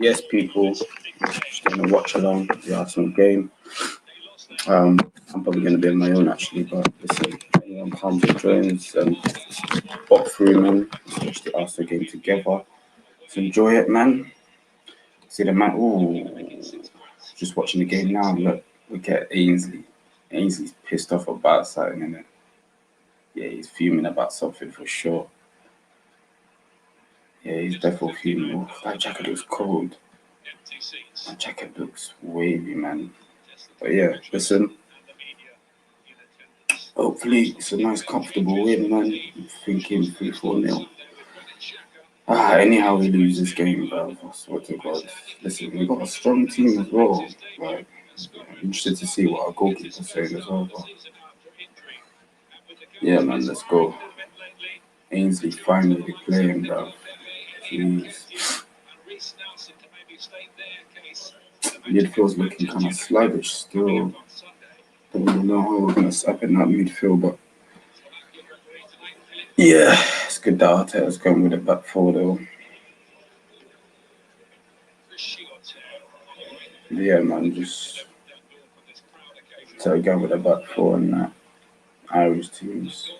Yes, people, just going to watch along the Arsenal game. I'm probably going to be on my own actually, but listen, anyone comes and joins and pop through, man. Let's watch the Arsenal game together. Let's enjoy it, man. See the man. Ooh, just watching the game now. Look, we get Ainsley. Ainsley's pissed off about something, innit? Yeah, he's fuming about something for sure. Yeah, he's definitely fuming. Oh, that jacket looks cold. That jacket looks wavy, man. But yeah, listen. Hopefully, it's a nice, comfortable win, man. I'm thinking 3-4-0. Anyhow, we lose this game, bro. I swear to God. Listen, we've got a strong team as well. Like, I'm interested to see what our goalkeeper's saying as well. But yeah, man, let's go. Ainsley finally playing, bro. Jeez. Midfield's looking kind of sluggish still. Don't really know how we're going to step in that midfield, but yeah, it's good that Arteta's going with the back four though. Yeah, man, just go with the back four and that Irish teams.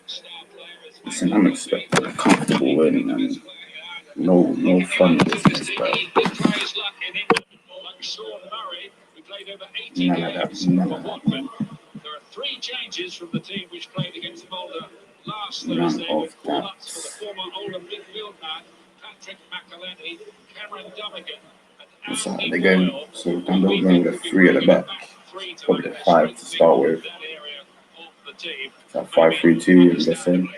Listen, I'm expecting a comfortable win and no fun business, bro. None of that, man. There are 3 changes from the team which played against Mulder last None Thursday. of With 4 that. months for the former Oldham midfield man, Patrick McAlenny, Cameron Dummigan, and So Andy they're going, Doyle. so Dundalk going with a 3 at the back. Probably the 5 to start with. So 5-3-2, I'm guessing.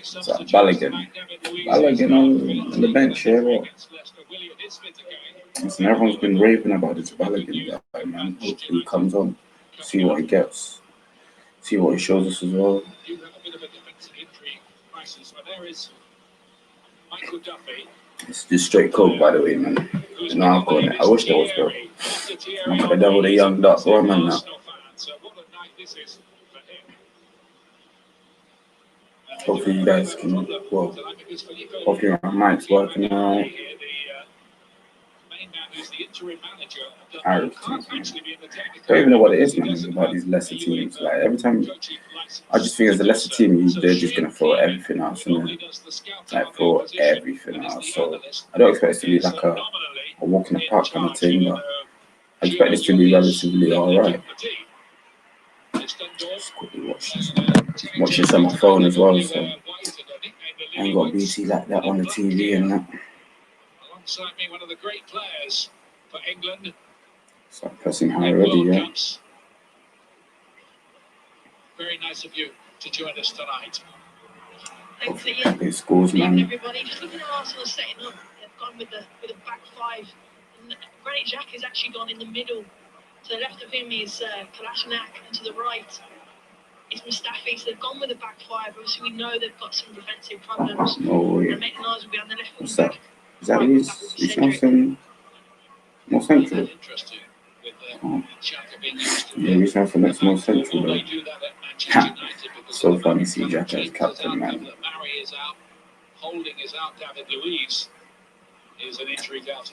So Balogun on the bench here, what? Listen, everyone's been raving about this Balogun guy, man. Hopefully he comes on, see what he gets, see what he shows us as well. It's just straight coke, by the way, man. No alcohol in it. I wish there was, bro. I'm gonna double the young dark rum and that. Hopefully you guys can, well, hopefully my mic's working out. Irish teams, man. Don't even know what it is, man, about these lesser teams. Like, every time, I just think as a lesser team, they're just going to throw everything else, and like, throw everything else. So, I don't expect it to be like a walk in the park kind of thing, but I expect this to be relatively alright. Just quickly watch this. Watch this on my phone as well, so I ain't got BT like that on the TV and that. Alongside me, one of the great players for England. So pressing high already, yeah. Very nice of you to join us tonight. Thanks, Ian. Scores, man. Everybody, just looking at Arsenal setting up, they've gone with a back 5. And Granit Xhaka has actually gone in the middle. To the left of him is Kolasinac, and to the right is Mustafi. So they've gone with a back 5. Obviously, we know they've got some defensive problems. Oh, yeah. And Maitland-Niles will be on the left What's wing that? back. Is that his more central? Oh. Yeah, he's something that's more central though. So funny to see Xhaka as captain, man.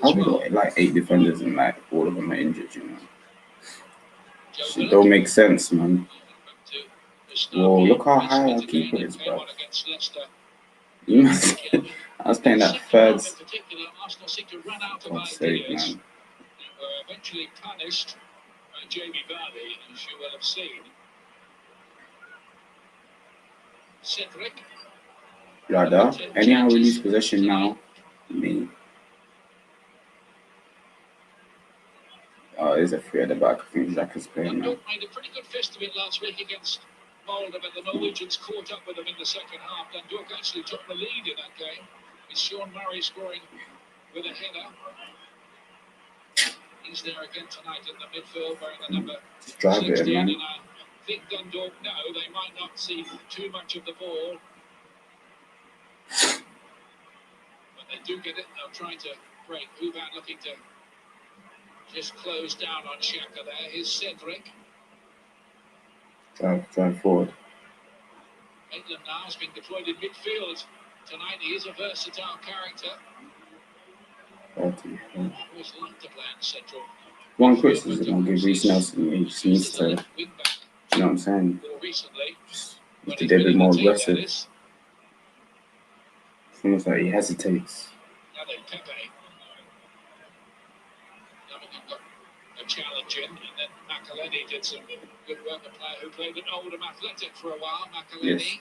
I've got like 8 defenders and like all of them are injured, you know. Shit don't make sense, man. Whoa, look how high our keeper is, bro. I was playing that third. God's sake, man. Eventually punished by Jamie Vardy, as you will have seen. Cedric. Rather, anyhow we lose possession now. Me. Oh, there's a 3 at the back. I think Xhaka's playing now. Dundalk made a pretty good fist of it last week against Mulder, but the Norwegians caught up with them in the second half. Dundalk actually took the lead in that game. It's Sean Murray scoring with a header. He's there again tonight in the midfield, wearing the number 16. And I think Dundalk know they might not see too much of the ball, but they do get it. They'll try to break. Huvan looking to just close down on Xhaka there. Here's Cedric. Drive forward. Maitland-Niles being deployed in midfield tonight. He is a versatile character. Always like to play in central. One criticism I'll give Reece Nelson, he just needs to, you know what I'm saying? Recently, Just needs to be a bit more aggressive. It's almost like he hesitates. Now then, Pepe. A challenge in, and then Makaleni did some good work. A player who played at Oldham Athletic for a while, Makaleni. Yes.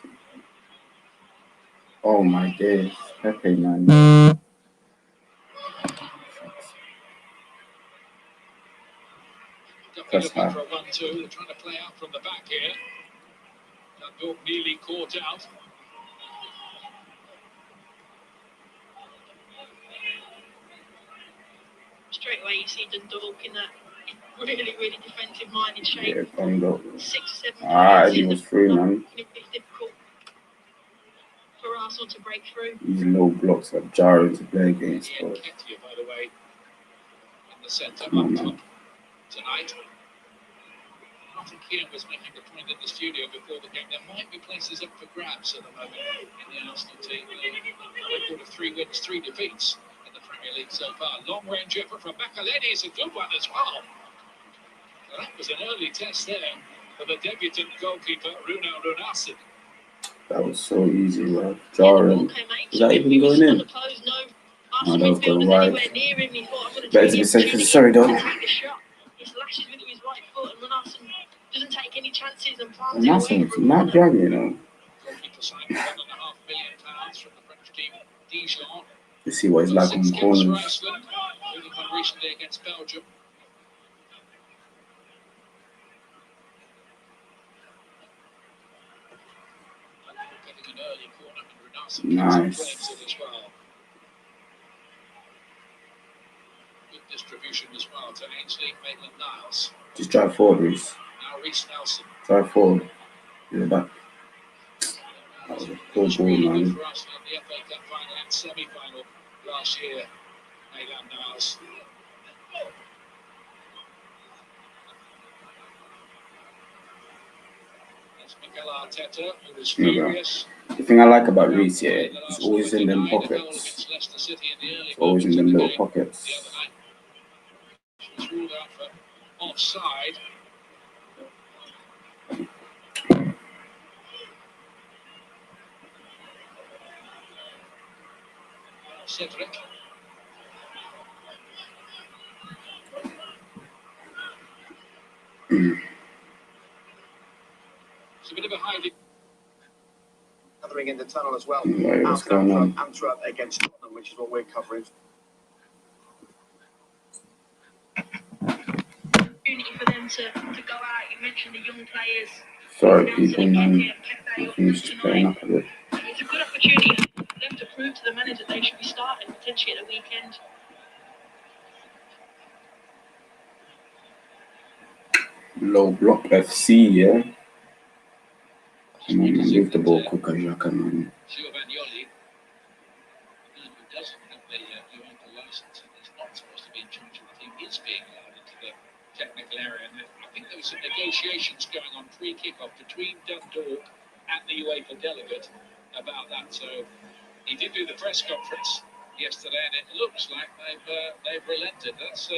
Oh my days, Pepe, man. Looking for a 1-2. They're trying to play out from the back here. Dundalk nearly caught out. Straight away, you see Dundalk in that really defensive-minded shape. Yeah, Dundalk. 6-7 he was through, man. It's difficult for Arsenal to break through. These low blocks are jarring to play against. By the way, in the centre up top tonight. I think Ian was making the point in the studio before the game. There might be places up for grabs at the moment in the Arsenal team. A record of 3 wins, 3 defeats in the Premier League so far. Long-range effort from Makaleni is a good one as well. So that was an early test there for the debutant goalkeeper, Runo Runarsson. That was so easy, man. Jarring. Is that even going in? No, that was going wide. Better to be safe than sorry, dog. He slashes with his right foot, and Runarsson doesn't take any chances and plants it away Runarsson, mad young, you know. Goalkeeper signed £1.5 million from the French team, Dijon. You see what he's like on the corners. Iceland, moving on recently against Belgium. Getting an early corner, and Runarsson Nice. as well. Good distribution as well to Ainsley Maitland-Niles. Just drive forward, Reece. Now Reece Nelson. Drive forward. In the back. That was a poor ball, man. For Arsenal in the FA Cup final and semi-final last year. Maitland-Niles. That's Mikel Arteta, who was furious. The thing I like about Reece, yeah, he's always in them pockets. He's always in them little pockets. She was ruled out for offside. Cedric. It's a bit of a hiding. Gathering in the tunnel as well. Right, what's going on? Antwerp against Tottenham, which is what we're covering. Opportunity for them to go out. You mentioned the young players. Sorry, people, man. He's just playing up a bit. It's a good opportunity for them to prove to the manager they should be starting potentially at the weekend. Low block FC, yeah. Come on, man, move the ball quicker, you can, man. Giovannioli, who doesn't have the UEFA license and is not supposed to be in charge of the team, is being allowed into the technical area. And I think there were some negotiations going on pre-kickoff between Dundalk and the UEFA delegate about that. So he did do the press conference yesterday, and it looks like they've relented. That's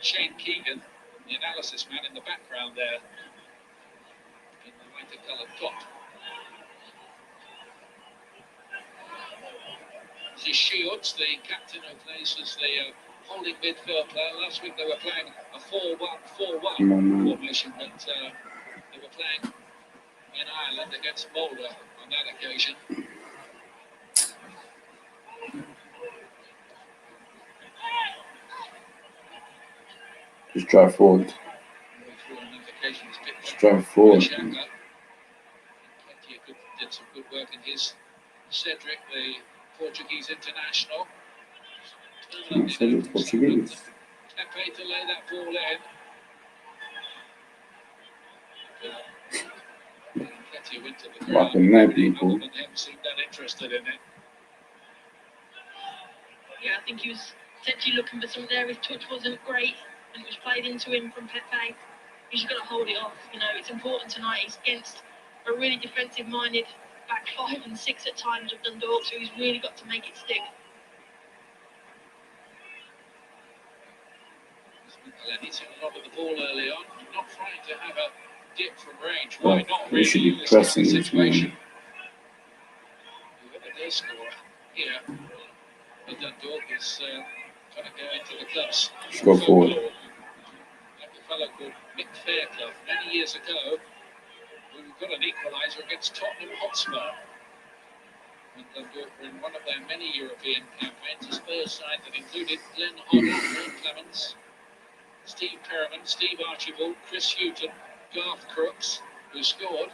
Shane Keegan, the analysis man in the background there, in the lighter-coloured top. This is Shields, the captain who plays as the holding midfield player. Last week they were playing a 4-1-4-1 formation, but they were playing in Ireland against Mulder on that occasion. Just drive forward. Just drive forward. Did some good work in his Cedric, the Portuguese international. Cedric's Portuguese. Pepe to lay that ball in. Back in there, people. Seemed uninterested in it. Yeah, I think he was potentially looking for something there. His touch wasn't great, and it was played into him from Pepe. He's just got to hold it off. You know, it's important tonight. He's against a really defensive-minded back 5 and 6 at times of Dundalk, so he's really got to make it stick. He's had a lot of the ball early on, not trying to have a dip from range. Well, Why not? we should Really, be this kind of pressing this situation. man. Whoever does score here, but Dundalk is trying to go into the club's Let's go forward. folklore. Like a fellow called Mick Fairclough many years ago, who got an equaliser against Tottenham Hotspur. When Dundalk were in one of their many European campaigns, a Spurs side that included Glenn Hoddle, Ray Clements, Steve Perriman, Steve Archibald, Chris Houghton, Garth Crooks, who scored.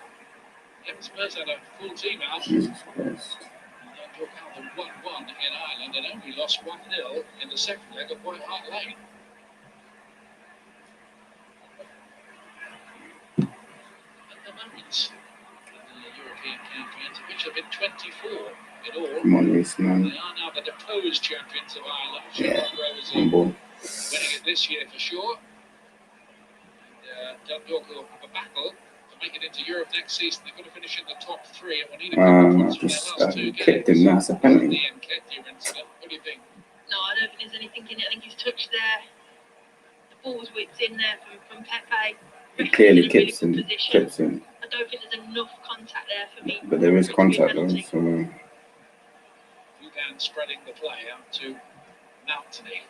Yep, Spurs had a full team out. Jesus Christ. Dundalk held them 1-1 in Ireland and only lost 1-0 in the second leg at White Hart Lane. At the moment, the European campaigns, which have been 24 in all, Come on, Reece, man. they are now the deposed champions of Ireland. Yeah, Shamrock Rovers are humble. winning it this year for sure. And Dundalk will have a battle to make it into Europe next season. They've got to finish in the top 3 and will need a couple of points from their Just last 2 kicked games. him. That's a penalty. The Nketiah incident. What do you think? No, I don't think there's anything in it. I think he's touched there. The ball was whipped in there from Pepe. He clearly In a really clips him. good position. Clips him. I don't think there's enough contact there for me. But there is for it to be a contact though. penalty. So Lugan spreading the play out to Maltney.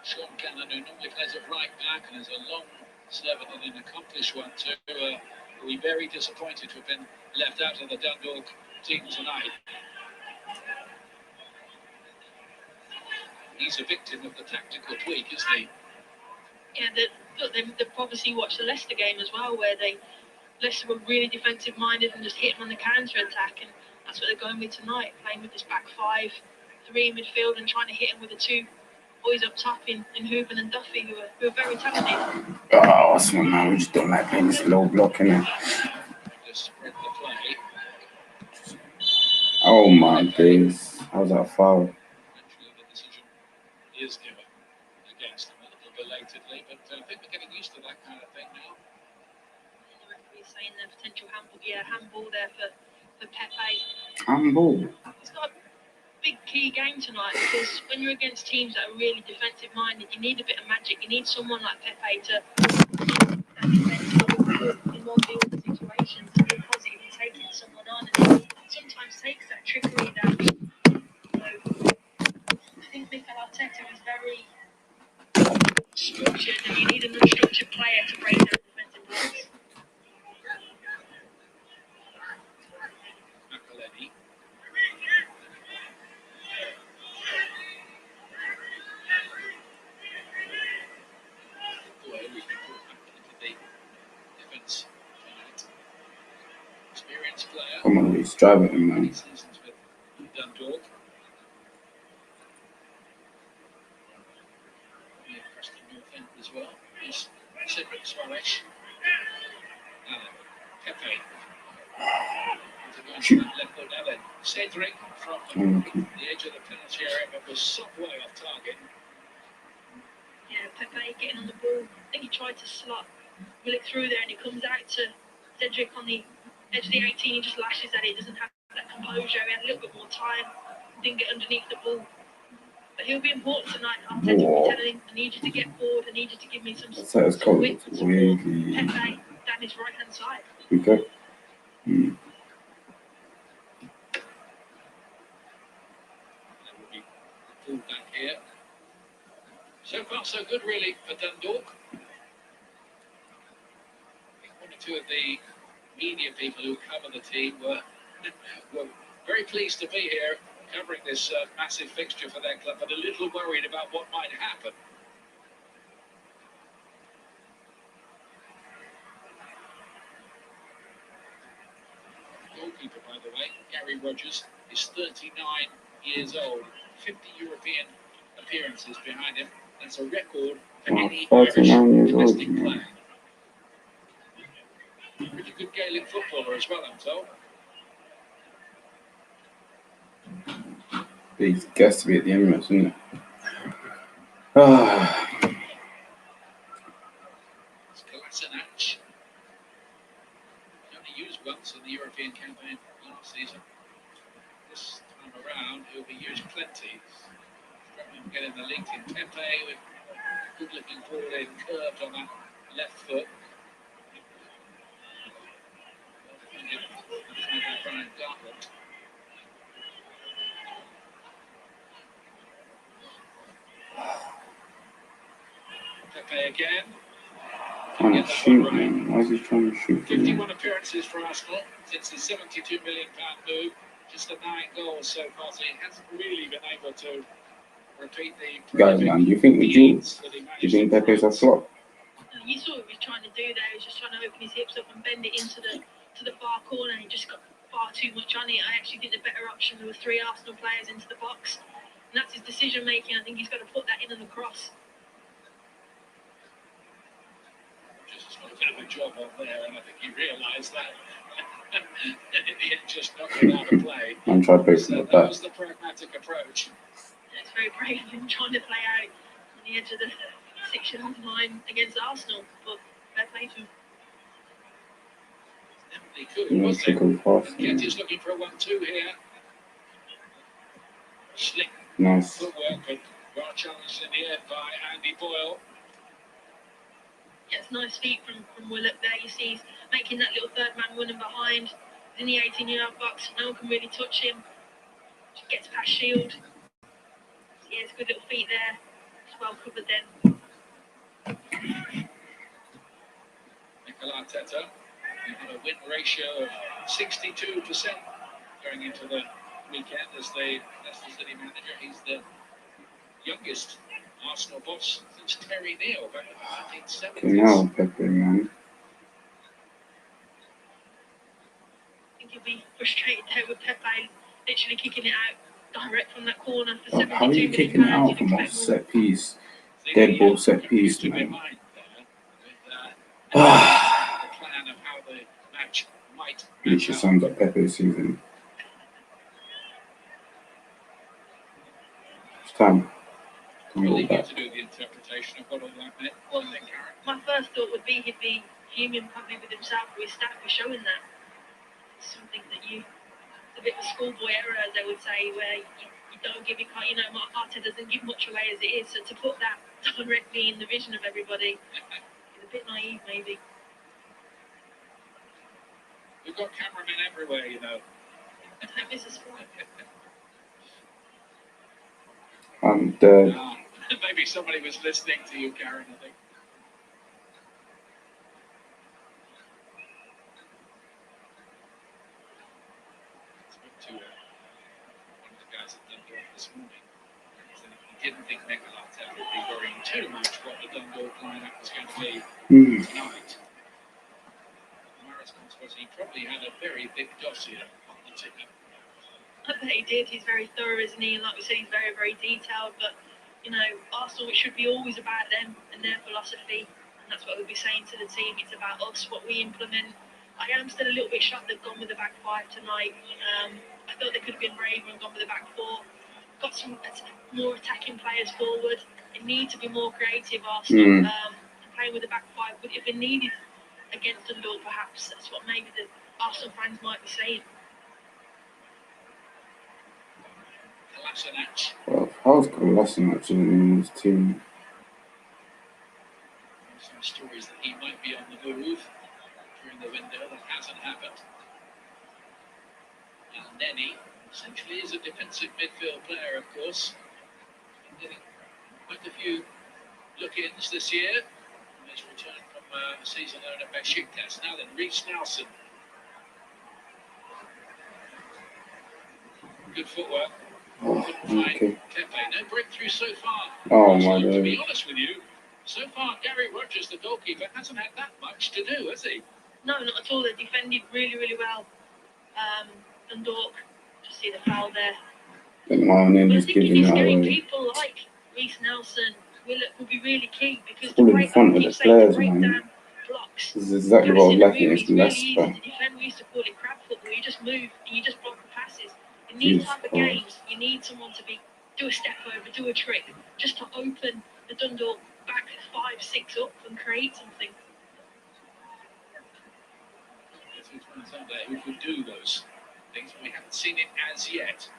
Sean Cannon, who normally plays at right back and is a long servant and an accomplished one too, will be very disappointed to have been left out of the Dundalk team tonight. He's a victim of the tactical tweak, isn't he? Yeah, they've obviously watched the Leicester game as well, where Leicester were really defensive minded and just hit them on the counter attack, and that's what they're going with tonight, playing with this back 5, 3 in midfield, and trying to hit them with the 2 boys up top in Hooven and Duffy, who are very talented. oh, what's my man? We just don't like playing this low block, innit? Just spread the play. Oh my days. How's that foul? Eventually the decision is given against them a little belatedly, but I think we're getting used to that kind of thing now. The referee's saying the potential handball there for Pepe. Handball. It's got a big key game tonight, because when you're against teams that are really defensive minded, you need a bit of magic. You need someone like Pepe to in more field situations and be positive and taking someone on, and it sometimes takes that trickery that I think Mikel Arteta is very structured, and you need an unstructured player to break down defensive blocks. McElhenney. Boy, who's been brought back into the defence tonight. Experienced player. Come on, Reece. Drive at him, Many man. seasons with Dundalk. Yeah, Preston North End as well. Here's Cedric Suarez. Pepe. Shoot. Left foot now then. Cedric from Okay. the edge of the penalty area, but was some way off target. Yeah, Pepe getting on the ball. I think he tried to slot Willick through there, and he comes out to Cedric on the edge of the 18. He just lashes at it. He doesn't have that composure. He had a little bit more time. Didn't get underneath the ball. But he'll be important tonight. Arteta will be telling him, I need you to get forward. I need you to give me some That's how it's called. width and support. Wavy. Pepe down his right hand side. Okay. There will be pulled back here. So far, so good, really, for Dundalk. I think one or two of the media people who cover the team were very pleased to be here covering this massive fixture for their club, but a little worried about what might happen. Goalkeeper, by the way, Gary Rogers, is 39 years old, 50 European appearances behind him. That's a record for Wow, any 39 years old, domestic man. player. Pretty good Gaelic footballer as well, I'm told. He's got to be at the Emirates, isn't it? Ah, It's Kolasinac. Only used once in the European campaign get in the link in Pepe with a good looking ball in, curved on that left foot. Brian Gartland. Pepe again. Trying to shoot, man. Why is he trying to shoot? 51 appearances for Arsenal since the £72 million move. Just the 9 goals so far, so he hasn't really been able to repeat the Guys, man, do you think the Jules? Do you think Pepe's a flop? You saw what he was trying to do there. He was just trying to open his hips up and bend it into the far corner. He just got far too much on it. I actually think the better option, there were 3 Arsenal players into the box, and that's his decision making. I think he's got to put that in on the cross. Just sort of done a job up there, and I think he realised that. He had just knocked it out of play. I'm trying to play from the That back. was the pragmatic approach. It's very brave of him trying to play out on the edge of the 6-yard line against Arsenal, but fair play to him. Definitely could, You know, wasn't she it? could pass. Kent is looking for a 1-2 here. Slick Nice. footwork, but well challenged in the air by Andy Boyle. Gets nice feet from Willock there. You see he's making that little third man running behind. He's in the 18-yard box. No one can really touch him. Just gets past Shield. Yeah, it's good little feet there. It's well covered then. Mikel Arteta, we have a win ratio of 62% going into the weekend as the Leicester City manager. He's the youngest Arsenal boss since Terry Neal back in the 1970s. Okay, now Pepe, man. I think he'll be frustrated there with Pepe literally kicking it out direct from that corner for Like, how are you £72 kicking it million. out You'd from a expect more. set piece? Dead ball set piece, To be man. mind there with the plan of how the match might Literally out. sums up Pepe's season. It's time. We'll Come on leave you back. to do the interpretation of what all that meant. Well, my first thought would be he'd be fuming probably with himself or his staff for showing that. It's something that it's a bit of a schoolboy error, as they would say, where you don't give, Arteta doesn't give much away as it is, so to put that directly in the vision of everybody is a bit naive, maybe. We've got cameramen everywhere, you know. Don't miss a spot. I'm dead. Maybe somebody was listening to you, Karen, I think. I spoke to one of the guys at Dundalk this morning. He said he didn't think Mikel Arteta would be worrying too much what the Dundalk lineup was going to be tonight. My response was he probably had a very big dossier on the team. I bet he did. He's very thorough, isn't he? And like we said, he's very, very detailed. But, Arsenal, it should be always about them and their philosophy. And that's what we'll be saying to the team. It's about us, what we implement. I am still a little bit shocked they've gone with the back 5 tonight. I thought they could have been braver and gone with the back 4. Got some more attacking players forward. They need to be more creative, Arsenal. Playing with the back 5 would have been needed against Dundalk, perhaps. That's what maybe the Arsenal fans might be saying. Well, how's Kolasinac in this team? Some stories that he might be on the move during the window. That hasn't happened. And Nenny essentially is a defensive midfield player, of course. Getting quite a few look-ins this year. He's returned from a season loan at Besiktas. Now then, Reece Nelson. Good footwork. Oh, okay. Pepe, no breakthrough so far. Oh my To god. be honest with you, so far Gary Rogers, the goalkeeper, hasn't had that much to do, has he? No, not at all. They defended really, really well. Dundalk, just see the foul there. The morning But I is think if giving he's it getting away. people like Reece Nelson, Willock will be really key because All to in break front down, of keep the saying to players, break man. down blocks. This is exactly what I was Passing lacking and against moving, it's really easy Leicester. to defend. We used to call it crab football. You just move and you just block the passes. In these type of games, you need someone to do a step over, do a trick, just to open the Dundalk back 5, 6 up and create something. There's one out there who could do those things, but we haven't seen it as yet.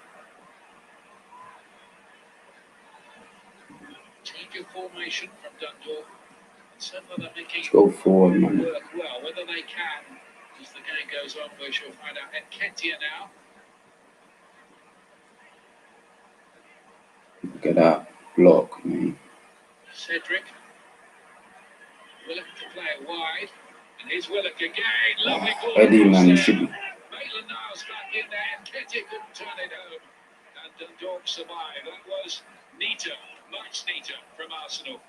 Change of formation from Dundalk. Certainly they're making Let's go forward, man. work well. Whether they can, as the game goes on, we shall find out. Ketia now. Look at that block, man. Cedric. Willock to play it wide. And here's Willock again. Lovely ball. Eddie, man, there. should be. Maitland Niles back in there. And Ketia couldn't turn it home. And Dundalk survived. That was neater. Much neater from Arsenal.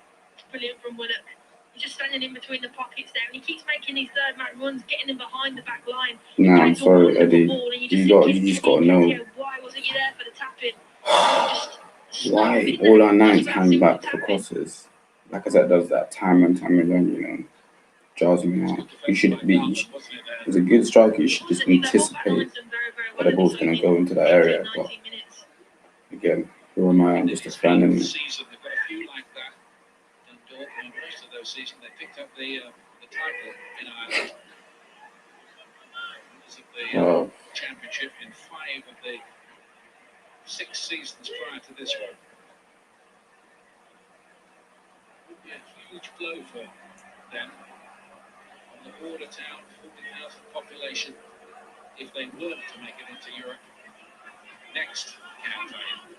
Brilliant from Willock. He's just standing in between the pockets there, and he keeps making these third man runs, getting them behind the back line. Nah, I'm sorry, Eddie. You just gotta know. Why wasn't you there for the tapping? Why all our nines hang back for crosses? Like I said, does that time and time again, you know. Jars me out. You should be. As a good striker, you should just anticipate that the ball's gonna go into that area. But again, who am I? I'm just a fan. And Season, they've got a few like that. Dundalk, and most of those seasons, they picked up the title in Ireland. The championship in 5 of the 6 seasons prior to this one. Would be a huge blow for them on the border town, 40,000 population, if they weren't to make it into Europe next campaign.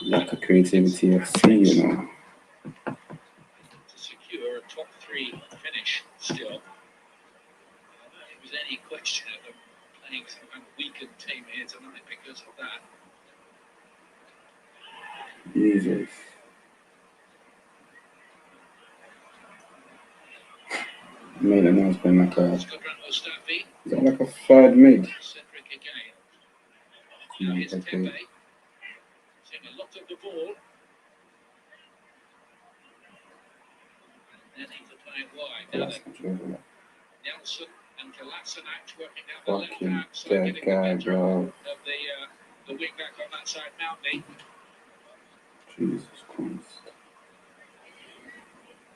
lack of creativity FC, you know. To secure a top 3 finish still. If there was any question of them playing some kind of weakened team here tonight because of that. Jesus. Maitland Niles been like a. Is that like a third mid? Cedric again. Come on, Here's Pepe. Pepe. Seeing a lot of the ball. And then he's playing wide. Now then, Nelson and Kolasinac working down the left Fucking hand side, dead getting guy, the better bro. of the wing back on that side, Mounty. Jesus Christ.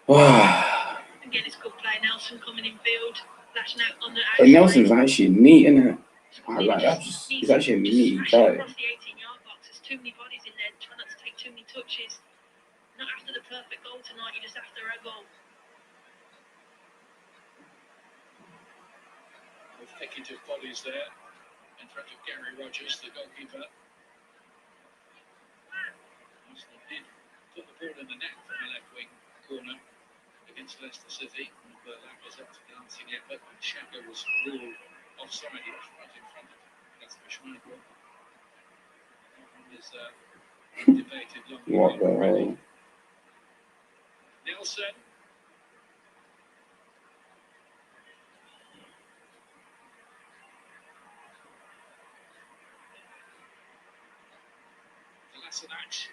Wow. Again, it's good play. Nelson coming in field, lashing out on the But outside. Nelson's actually neat, innit? Like, he's actually a neat guy. Across the 18-yard box, there's too many bodies in there. Try not to take too many touches. Not after the perfect goal tonight. You're just after a goal. With thicket of bodies there in front of Gary Rogers, the goalkeeper. Arsenal did put the ball in the net from the left wing corner against Leicester City. Burlap was up to dancing it, but Shaka was ruled offside. He was right in front of Kasper Schmeichel. That one is debated long What the already. hell? Nelson. Kolasinac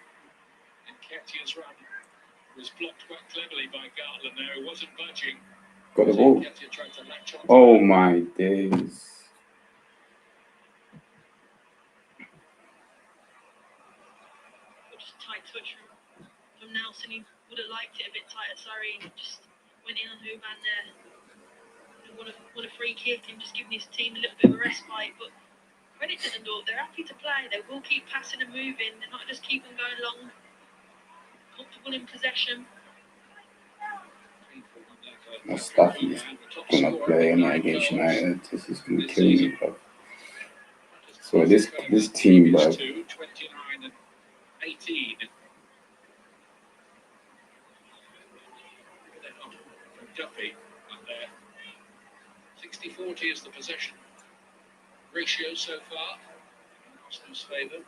and Ketia's run was blocked quite cleverly by Garland there, who wasn't budging. Got the ball. Ketia tried to latch on. Oh my days. Just tight touch from Nelson. He would have liked it a bit tighter. Sorry, he just went in on Huban there. And won a free kick and just giving his team a little bit of a respite. But credit to Dundalk, they're happy to play. They will keep passing and moving. They're not just keep on going long. Comfortable in possession. Mustafi's gonna play in that against United. This is gonna kill me, bro. So this team, bro. 29 and 18. From Duffy up there. 60-40 is the possession ratio so far. In Arsenal's favour.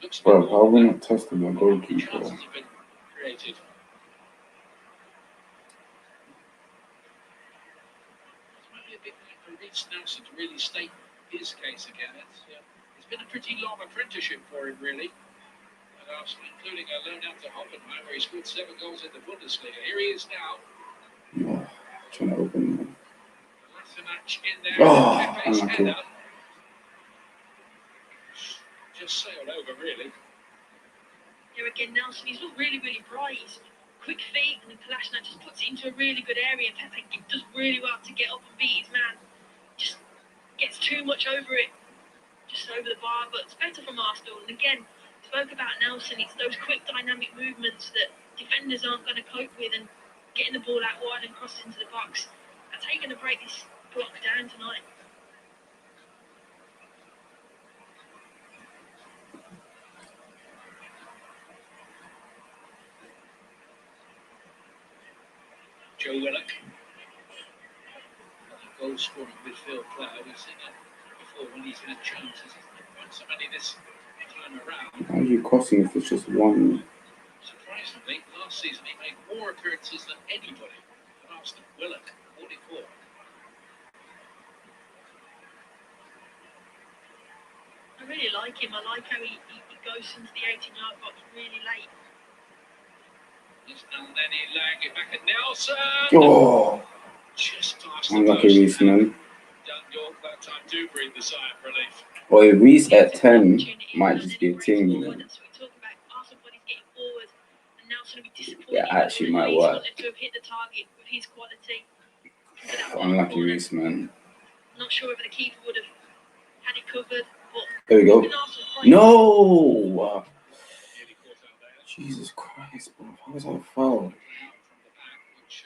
Looks Bro, how are we not testing the goalkeeper? chances have been created. Maybe a bit like for Reece Nelson to really state his case again. It's been a pretty long apprenticeship for him, really. At Arsenal, including a loan out to Hoffenheim, where he scored 7 goals in the Bundesliga. Here he is now. Oh, trying to open them. Kolasinac in there. Oh, Pepe's unlucky. header. just sailed over, really. Here again, Nelson, he's not really, really bright. He's quick feet, and then Kalashnikov just puts it into a really good area. Pepe does really well to get up and beat his man. Just gets too much over it, just over the bar, but it's better from Arsenal. And again, spoke about Nelson, it's those quick dynamic movements that defenders aren't going to cope with, and getting the ball out wide and crossing into the box. That's how you're going to break this block down tonight. Joe Willock, goal scoring midfield player. We've seen it before when he's had chances. He's not quite so many this time around. How are you crossing if it's just one? Surprisingly, last season he made more appearances than anybody at Arsenal. Willock, 44. I really like him. I like how he goes into the 18-yard box really late. And then he laying it back at Nelson. Oh, Just past the unlucky post. Reece, man. Dundalk that time do breathe the sigh of relief. Boy, Reece at 10 might just be a team, you know. That's what we talk about. Arsenal body's getting forward, and Nelson will be disappointed. Yeah, actually might He's work. wanted to have hit the target with his quality. Unlucky Reece, man. Not sure if the keeper would have had it covered, but There we go. No! Nearly caught out there. Jesus Christ, bro. How was that a foul? From the back, which,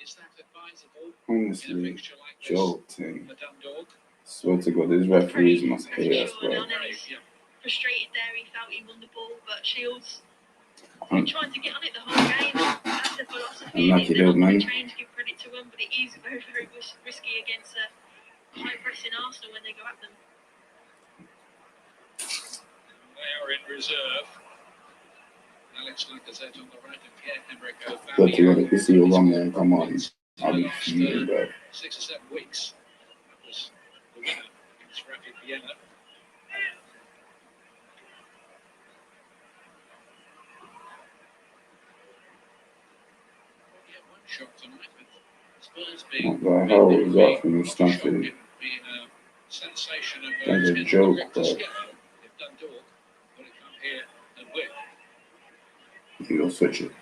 is that advisable in a Honestly, fixture like this? jolting. The Dundalk. Swear to God, these referees must hate us, bro. Yeah. Frustrated there, he felt he won the ball, but Shields been trying to get on it the whole game. That's their philosophy. Unlucky They're little not going man. to change, give credit to them, but it is very, very risky against a high-pressing Arsenal when they go at them. They are in reserve. Alex Lacazette on the right and Pierre-Emerick But to be honest, this is your wrong Aubameyang. man. Come on. I'll be fuming, bro. 6 or 7 weeks. That was the winner against Rapid Vienna. Yeah, one shot tonight with Spurs being What the hell was that from not a shock, Stafford? it being a sensation of That's a 10 joke, direct bro. to Skipper. If Dundalk would have come here and win. You'll switch it.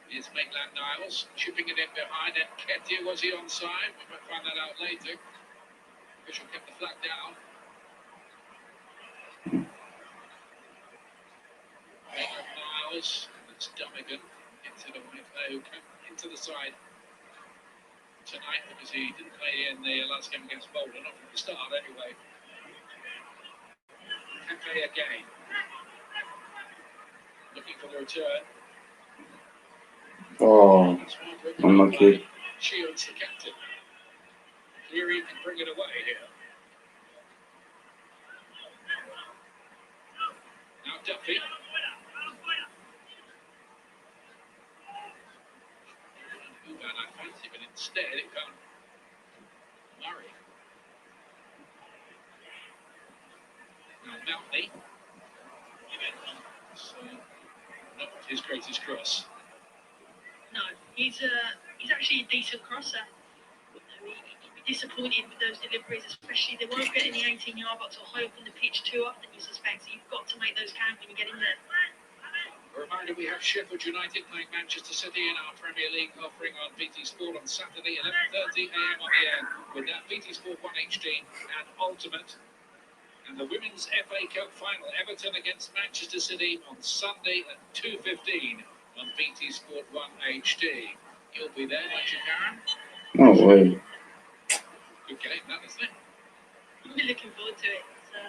Here's Maitland-Niles chipping it in behind, and Ketia, was he onside? We might find that out later. Official kept the flag down. Maitland-Niles, that's Dummigan into the right there, who came into the side tonight because he didn't play in the last game against Boulder, not from the start anyway. Pepe again. Looking for the return. Oh, unlucky. Shields, the captain. Cleary can bring it away here. Now Duffy. Uban, I fancy, but instead it found Murray. Now Mountley. So, not his greatest cross. No, he's actually a decent crosser. He'd be disappointed with those deliveries, especially they won't get in the 18-yard box or high up in the pitch too often, you suspect, so you've got to make those count when you get in there. A reminder, we have Sheffield United playing Manchester City in our Premier League offering on BT Sport on Saturday, 11:30 a.m. on the air, with that BT Sport 1 HD and Ultimate. And the Women's FA Cup final, Everton against Manchester City on Sunday at 2:15 on BT Sport 1 HD. You'll be there, won't you, Karen? No way. Good game, that, isn't it? I'm really looking forward to it. So,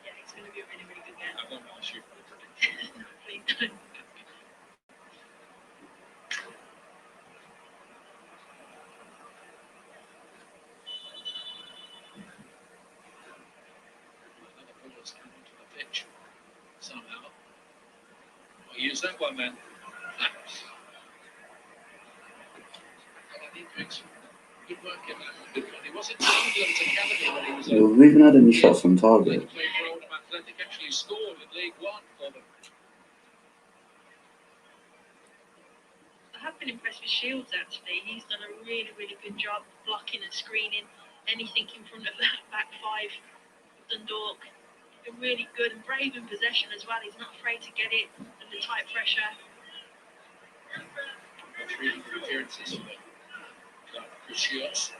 yeah, it's going to be a really, really good game. I won't ask you for a prediction. Please don't. Another ball's come onto the pitch somehow. I'll use that one then. Good work in that. He was at Sunderland Academy when he was We've even had any shots on target. played for Oldham Athletic, actually scored in League One for them. I have been impressed with Shields actually. He's done a really, really good job blocking and screening anything in front of that back five of Dundalk. Been really good and brave in possession as well. He's not afraid to get it under tight pressure. 3 appearances for Shields.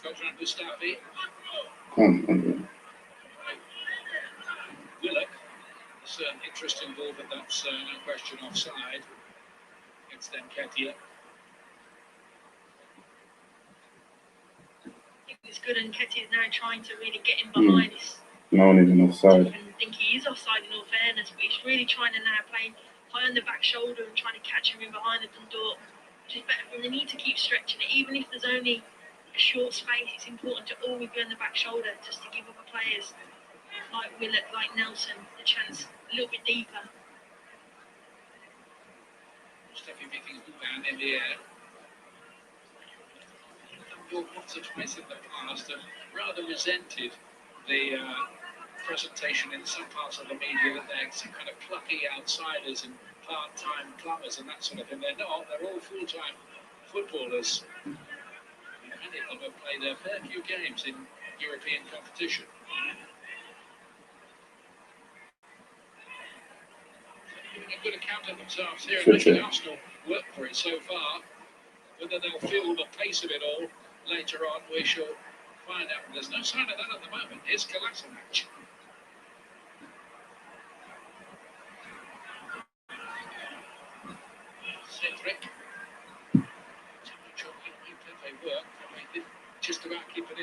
Coach Mustafi. Willock. It's an interesting ball, but that's no question offside. It's then Ketia. It's good, and Ketty is now trying to really get him behind this. No one even offside. I think he is offside in all fairness, but he's really trying to now play high on the back shoulder and trying to catch him in behind the Dundalk, which is better for them. They need to keep stretching it, even if there's only a short space. It's important to always be on the back shoulder just to give other players like Willett, like Nelson, the chance a little bit deeper. Mustafi picking the ball down in the air. Once or twice in the past and rather resented the presentation in some parts of the media that they're some kind of plucky outsiders and part-time plumbers and that sort of thing. They're not. They're all full-time footballers. Many of them have played a fair few games in European competition. A good account of themselves here and making Arsenal work for it so far. Whether they'll feel the pace of it all later on, we shall find out. There's no sign of that at the moment. Here's Kolasinac. Cedric. Pepe work. Pepe did just about keep it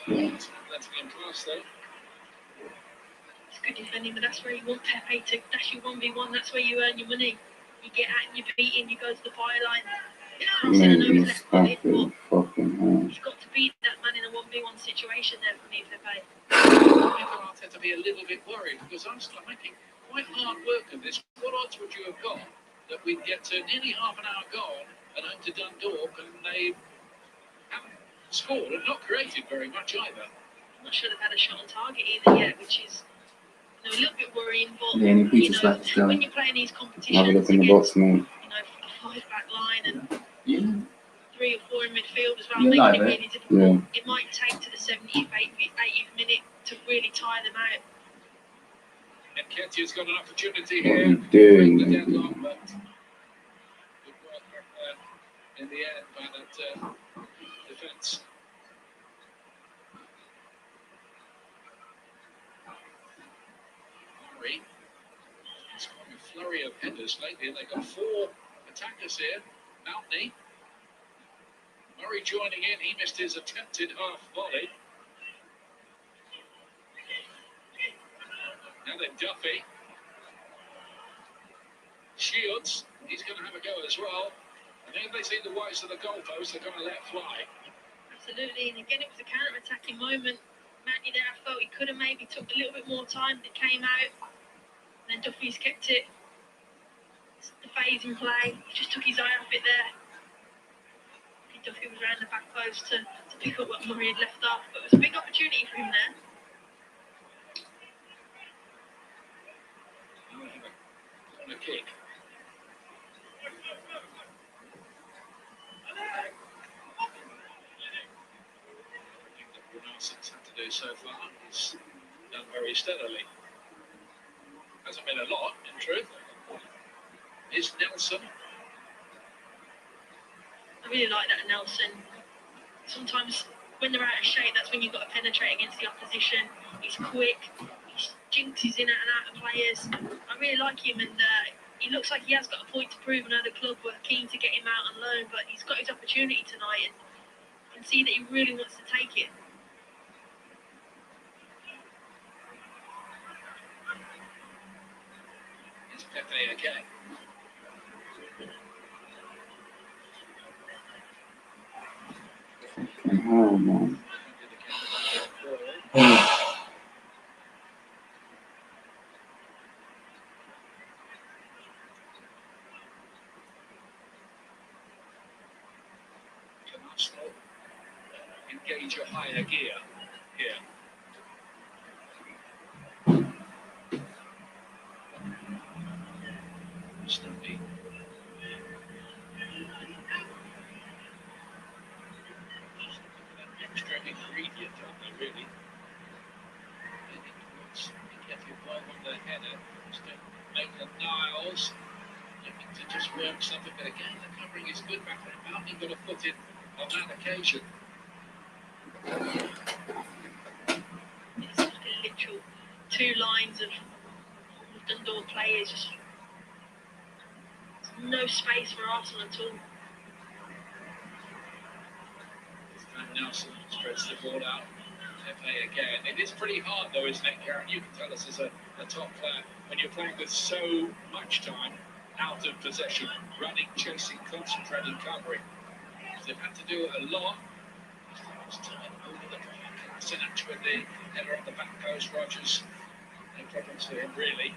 in. Letting him pass though. It's good defending, but that's where you want Pepe to dash you 1v1. That's where you earn your money. You get out and you're beating, you go to the byline. Maybe Mustafi, fucking hell. He's got to beat that man in a 1v1 situation there for me, Pepe. I tend to be a little bit worried because Arsenal are making quite hard work of this. What odds would you have got that we'd get to nearly half an hour gone and home to Dundalk and they haven't scored and not created very much either? I'm not sure they've had a shot on target either yet, which is a little bit worrying. But Yeah, any pieces left still. when you're playing these competitions, Have a look in the box, mate. A five-back line and 3 or 4 in midfield as well, Yeah, making it really difficult. Yeah. It might take to the 70th, 80th minute to really tire them out. And Ketia's got an opportunity What are here. you doing, The mate? deadlock, but good work in the end by that defence. Murray. It's got a flurry of headers lately, and they've got 4 attackers here. Mountney. Murray joining in. He missed his attempted half volley. Now then, Duffy. Shields. He's going to have a go as well. And if they see the whites of the goalpost, they're going to let fly. Absolutely, and again, it was a counter-attacking moment. Matty there, I felt he could have maybe took a little bit more time. It came out, and then Duffy's kept it. It's the phase in play. He just took his eye off it there. Duffy was around the back post to pick up what Murray had left off, but it was a big opportunity for him there. On a kick. What Nelson's had to do so far is done very steadily. Hasn't been a lot, in truth. Is Nelson. I really like that Nelson. Sometimes when they're out of shape, that's when you've got to penetrate against the opposition. He's quick, he jinxes in and out of players. I really like him, and he looks like he has got a point to prove. I know the club were keen to get him out on loan, but he's got his opportunity tonight, and you can see that he really wants to take it. Is Pepe okay? Oh, man. engage a higher gear here. Stumpy. Extra ingredient, aren't they, really? Be careful on the header. Maitland-Niles looking to just work something, but again, the covering is good back there. Mountain got a foot in on that occasion. It's like a literal two lines of Dundalk players. Just no space for Arsenal at all. Nelson spreads the ball out. FA again. It is pretty hard though, isn't it, Karen? You can tell us as a top player when you're playing with so much time out of possession, running, chasing, concentrating, covering. They've had to do it a lot. It's time over the park. Sinach with the header on the back post. Rogers, no problems for him really.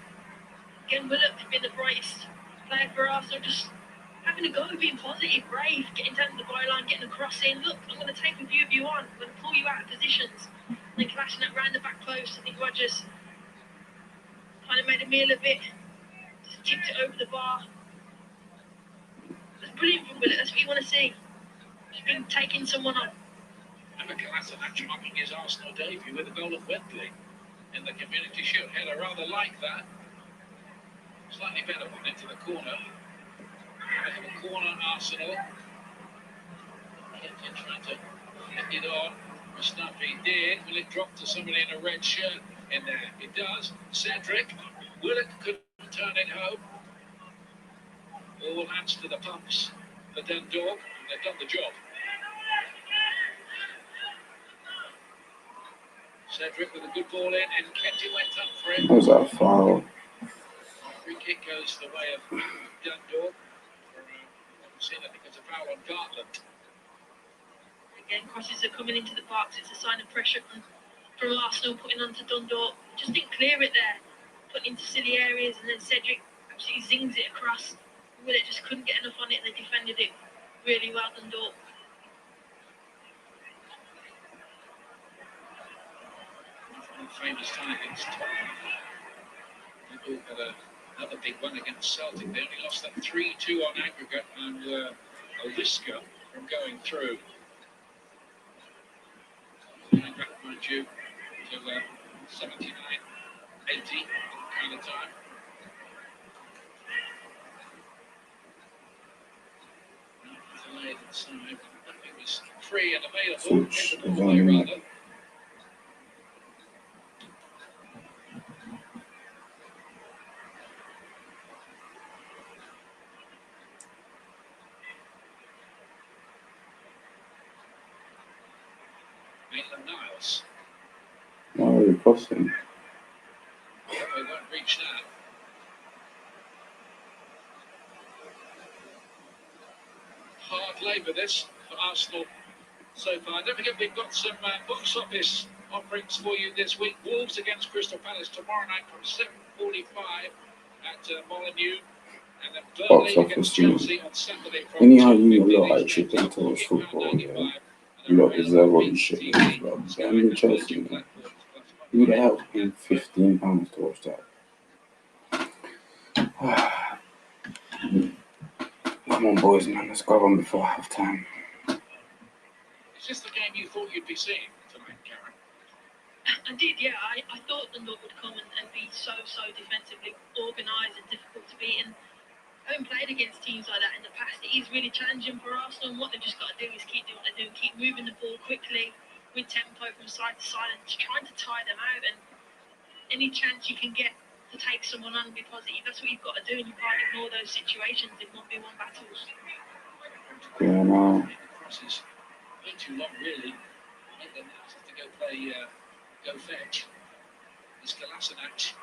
Again, Willock has been the brightest player for Arsenal, just having a go, being positive, brave, getting down to the byline, getting a cross in. Look, I'm going to take a view of you on. I'm going to pull you out of positions. Then clashing that round the back post. I think Rogers kind of made a meal of it. Just tipped it over the bar. That's brilliant from Willock. That's what you want to see. Just been taking someone on. And Sinach marking his Arsenal debut with a goal at Wembley in the Community Shield. Header rather like that. Slightly better one into the corner. They have a corner Arsenal. Kenton trying to hit it on. Mustafi did. Will it drop to somebody in a red shirt in there? It does. Cedric. Willock couldn't turn it home. All hands to the pumps for Dundalk. They've done the job. Cedric with a good ball in, and Kenton went up for it. Was that a foul? Free kick goes the way of Dundalk. I think it's a foul on Gartland. Again, crosses are coming into the box. It's a sign of pressure from Arsenal, putting onto Dundalk. Just didn't clear it there. Putting into silly areas, and then Cedric absolutely zings it across. Willett just couldn't get enough on it, and they defended it really well, Dundalk. Famous time against Tottenham. Dundalk had another big one against Celtic. They only lost that 3-2 on aggregate and were a whisker from going through. Going back, mind you, to 79, 80 kind of time. Delayed inside. It was free and available. Rather. Maitland-Niles. Why are you crossing? They won't reach that. Hard labour this for Arsenal so far. Don't forget we've got some box office offerings for you this week. Wolves against Crystal Palace tomorrow night from 7:45 at Molineux. And then Box Burnley against office, you know. Chelsea on Saturday from Anyhow, you 2:15 lot each. actually think towards football, yeah. £14.95. You lot deserve all this shit, bro. Burnley, Chelsea, man. Who the hell paying £15 to watch that? Come on, boys, man. Let's go on before half time. Is this the game you thought you'd be seeing tonight, Karen? I did, yeah. I thought Dundalk would come and be so defensively organised and difficult to beat. And having played against teams like that in the past, it is really challenging for Arsenal. And what they've just got to do is keep doing what they're doing, keep moving the ball quickly, with tempo from side to side, and trying to tire them out. And any chance you can get to take someone on and be positive, that's what you've got to do. And you can't ignore those situations in 1v1 battles. Yeah, no. Crosses way too long, really. And then has to go play, go fetch. It's Sinach.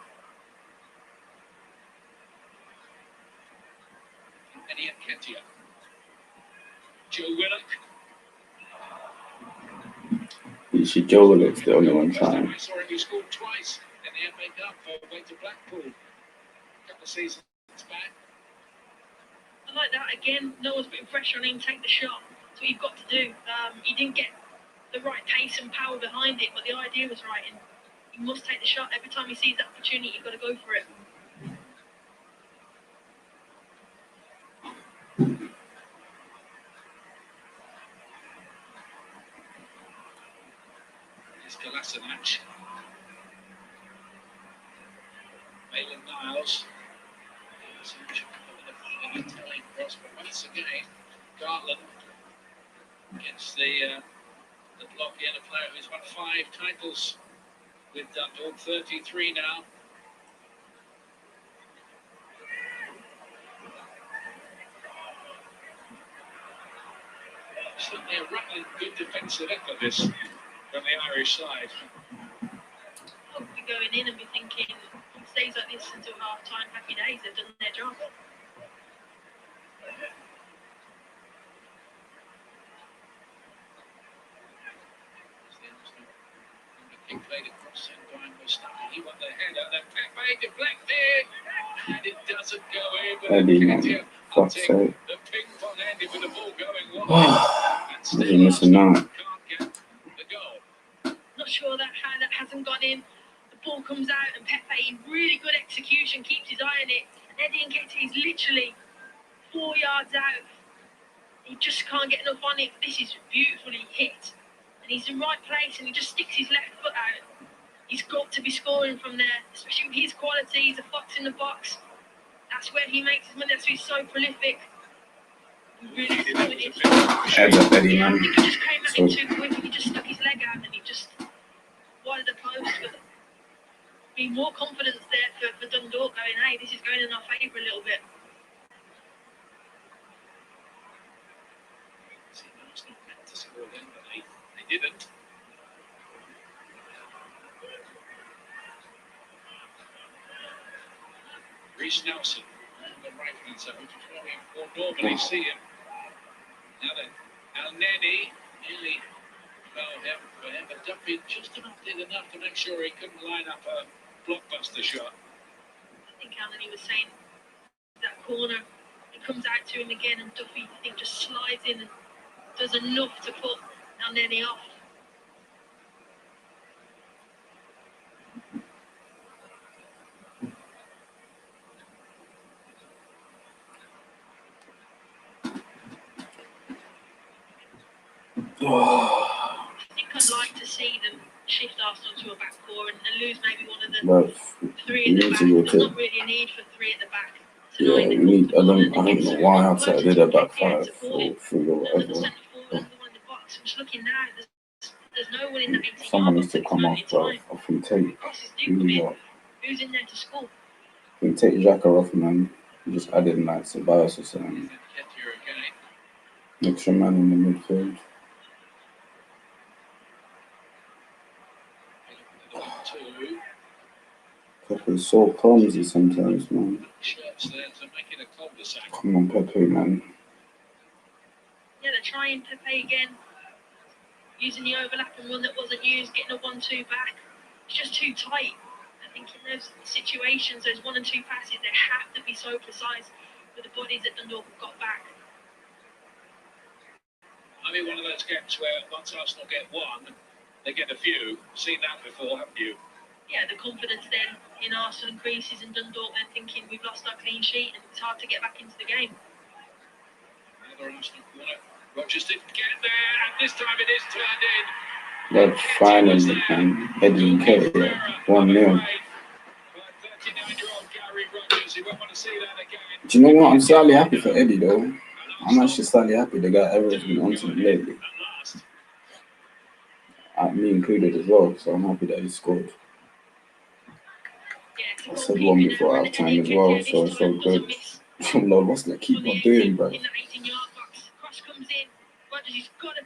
Eddie Nketiah. Joe Willock. You see, Joe Willock's the only one Last time trying. I saw him, he scored twice in the FA Cup for way to Blackpool. A couple of seasons back. I like that. Again, no one's putting pressure on him, take the shot. That's what you've got to do. He didn't get the right pace and power behind it, but the idea was right, and he must take the shot. Every time he sees that opportunity, you've got to go for it. It's Kolasinac. Maitland Niles. Telling cross, but once again, Garland gets the block in, a player who's won 5 titles with Dundalk, 33 now. Certainly a rattling good defensive effort this from the Irish side. I'll be going in and be thinking, if it stays like this until half time, happy days, they've done their job. Kick played across and Brian Mustafi. He won the header, then Pepe deflected, and it doesn't go in. Eddie, man. Fuck's sake. The ping pong ended with the ball going wide. And still You're missing out. can't get the goal. Not sure how that hasn't gone in. The ball comes out and Pepe, really good execution, keeps his eye on it. And Eddie Nketiah is literally 4 yards out. He just can't get enough on it. This is beautifully hit. And he's in the right place and he just sticks his left foot out. He's got to be scoring from there, especially with his quality. He's a fox in the box. That's where he makes his money. That's why he's so prolific. He really disappointed. Heads up, Eddie, Yeah, I man. think he just came at it too quick and he just stuck his leg out and he just wide the post. But be more confidence there for Dundalk going, hey, this is going in our favour a little bit. See, Arsenal meant to score then, but they didn't. Reece Nelson on the right hand side, which is where we more normally see him. Now then, Al Neni nearly fell him for him, but Duffy just about did enough to make sure he couldn't line up a blockbuster shot. I think Anthony was saying that corner, it comes out to him again and Duffy, I think, just slides in and does enough to put Neni off. I think I'd like to see them shift Arsenal to a back four and lose maybe one of the But 3 in the you back. need to There's rotate. not really a need for 3 at the back. Yeah, you need. I don't know why I said I did a back 5 or 3 or Another whatever. centre forward, another one in the box. I'm just looking now. There's no one in that 18 Someone yard needs to box come at off, this bro. moment in I think take. Crosses do come You in. Who's in there to score? I think take Xhaka off, man. You just added like Ceballos or something. Extra man in the midfield. Pepe's so clumsy sometimes, man. Shirts there to make it a cul-de-sac. Come on, Pepe, man. Yeah, they're trying Pepe again. Using the overlapping one that wasn't used, getting a 1-2 back. It's just too tight. I think in those situations, those 1 and 2 passes, they have to be so precise with the bodies that Dundalk have got back. I mean, one of those games where once Arsenal get one, they get a few. Seen that before, haven't you? Yeah, the confidence then in Arsenal increases and Dundalk then thinking we've lost our clean sheet and it's hard to get back into the game. Another Arsenal corner. Rodgers didn't get there, and this time it is turned in. But finally, man, Eddie Nketiah 1-0. Do you know what? I'm slightly happy for Eddie though. I'm actually slightly happy the guy Everett's been on to me lately. Me included as well, so I'm happy that he scored. I said one before half time as well, so it's so good. Lord, what's that keeper doing, bro? In the 18-yard box, cross comes in. Rodgers, he's got to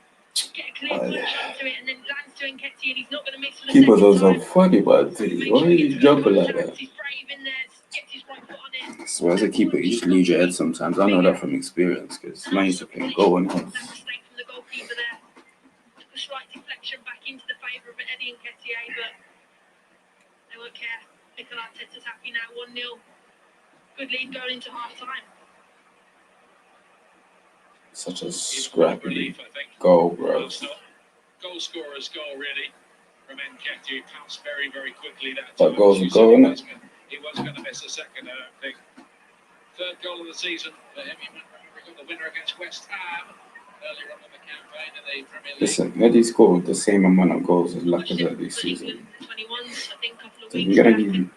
get a clear punch onto it and then lands to Nketiah and he's not going to miss for the Keeper second does time. a funny bad thing. Why are you jumping like that? He's brave in there, gets his right foot on it. So as a keeper, you should lose your head sometimes. I know that from experience because man used to play goal and heads. That mistake from the goalkeeper there. Took a slight deflection back into the favour of Eddie Nketiah, but they won't care. Mikel Arteta's happy now, 1-0. Good lead going into half time. Such a scrappy goal, bro. goal scorer's goal, really, from Nketiah. Pounced very, very quickly that That time. goal's a goal, innit? He was going to miss a second, I don't think. Third goal of the season for him. You might remember he got the winner against West Ham earlier on in the campaign in the Premier League. Listen, Eddie scored the same amount of goals as Lacazette this season. So you're gonna give him.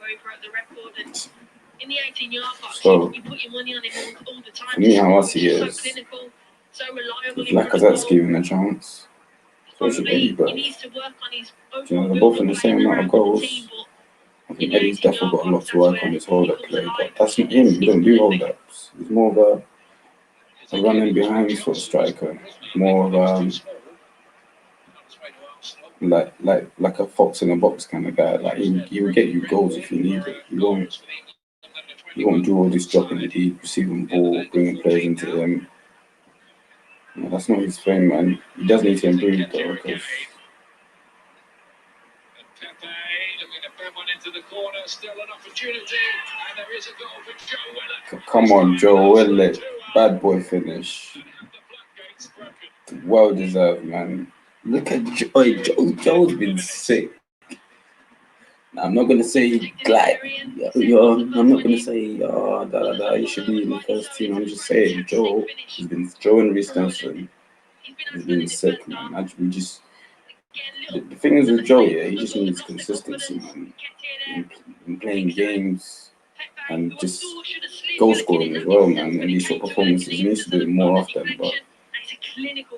In the 18-yard box, So, you put your money on him all the time. for me, how I see it So is, clinical, so reliable. if Lacazette's given a chance, so should Eddie. But He needs to work on his you know, they're both in the same amount of goals. I think Eddie's definitely got a lot to work on his hold-up play, but that's not him. He don't do hold-ups. He's more of a running behind sort of striker, more of like a fox in a box kind of guy. Like he will get you goals if you need it. He won't do all this dropping deep, receiving ball, bringing players into him. No, that's not his thing, man. He does need to improve though, because come on, Joe Willett, bad boy finish. Well deserved, man. Look at Joe's been sick. I'm not gonna say glad. I'm not gonna say you should be in the first team. I'm just saying Joe and Reece Nelson has been sick, man. Actually, the thing is with Joe, yeah, he just needs consistency, man. In playing games and just goal scoring as well, man. And these short performances, he needs to do it more often. But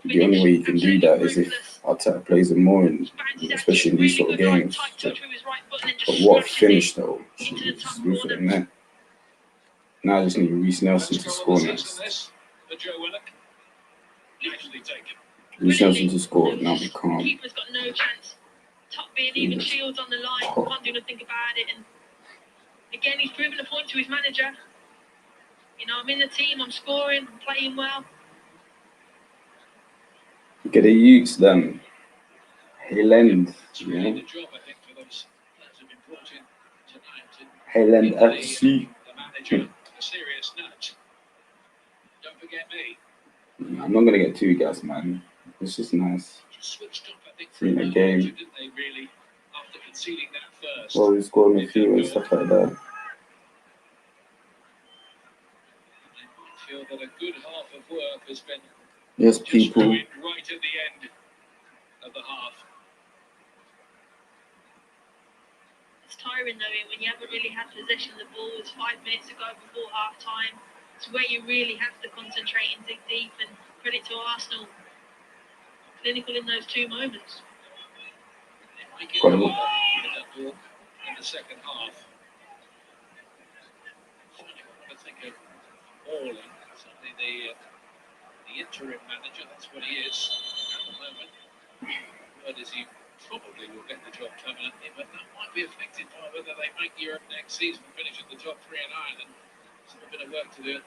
the only way you can do that is if Arteta plays him more, especially in these sort of games. But what a finish, though. Jeez, move it in there. Now I just need Reece Nelson to score next. Reece Nelson to score, now be calm. Keeper's got no chance. Top being even Shields on the line, can't do nothing about it. And again, he's proven a point to his manager. You know, I'm in the team, I'm scoring, I'm playing well. Get a use them. Highland, you know. Highland FC. I'm not gonna get too gassed, man. It's just nice. Seeing a game. Well, we scored a few and stuff like that. Yes, people. Right at the end of the half. It's tiring though when you haven't really had possession of the ball. It's 5 minutes to go before half time. It's where you really have to concentrate and dig deep, and credit to Arsenal. Clinical in those 2 moments. Got him. In the second half. I think of Orling, certainly the interim manager, that's what he is at the moment. Word is he probably will get the job permanently, but that might be affected by whether they make Europe next season, finish in the top 3 in Ireland. There's a bit of work to do.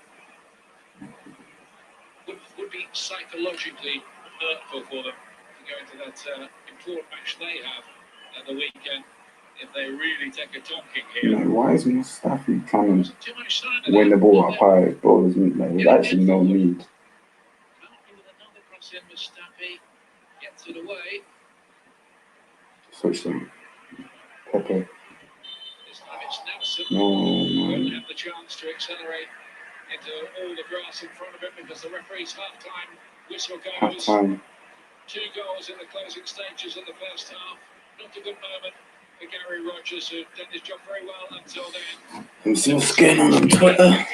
Would be psychologically hurtful for them to go into that important match they have at the weekend if they really take a donking here. You know, why is Mustafi trying to win the ball up high? Bro, there's actually no need. Gets it away. Switch them. Pepe. This time it's Nelson. No, Won't man. have the chance to accelerate into all the grass in front of him because the referee's half-time whistle Half goes. time. 2 goals in the closing stages of the first half. Not a good moment for Gary Rogers, who done his job very well until then. I'm still scared on Twitter.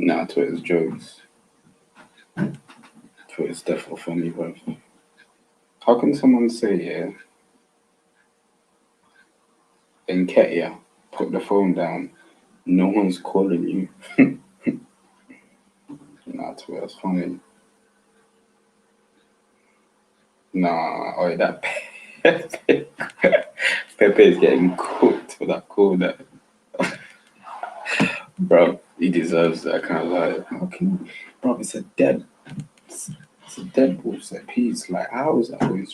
Nah, Twitter's jokes. Twitter's definitely funny, bro. How can someone say, yeah, Enketia, put the phone down, no one's calling you? Nah, Twitter's funny. Nah, oh, that Pepe. Pepe is getting cooked for that call that. Bro, he deserves that kind of like. How can you, bro? It's a dead. It's a dead ball set piece. Like, how is that going?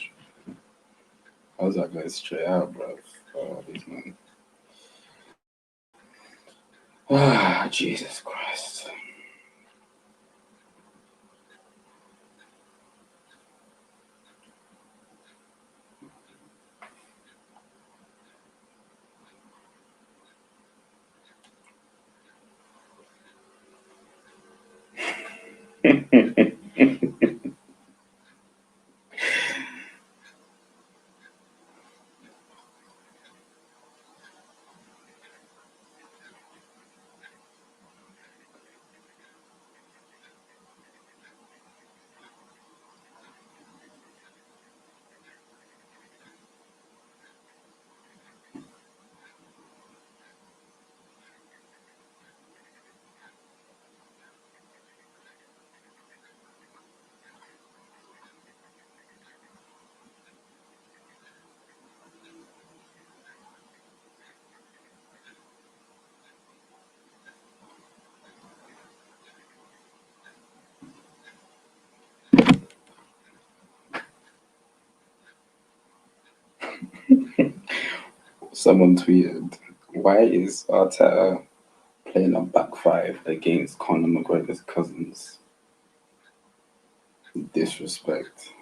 How's that going straight out, bro? Oh, these man. Ah, Jesus Christ. Someone tweeted, "Why is Arteta playing a back five against Conor McGregor's cousins? Disrespect."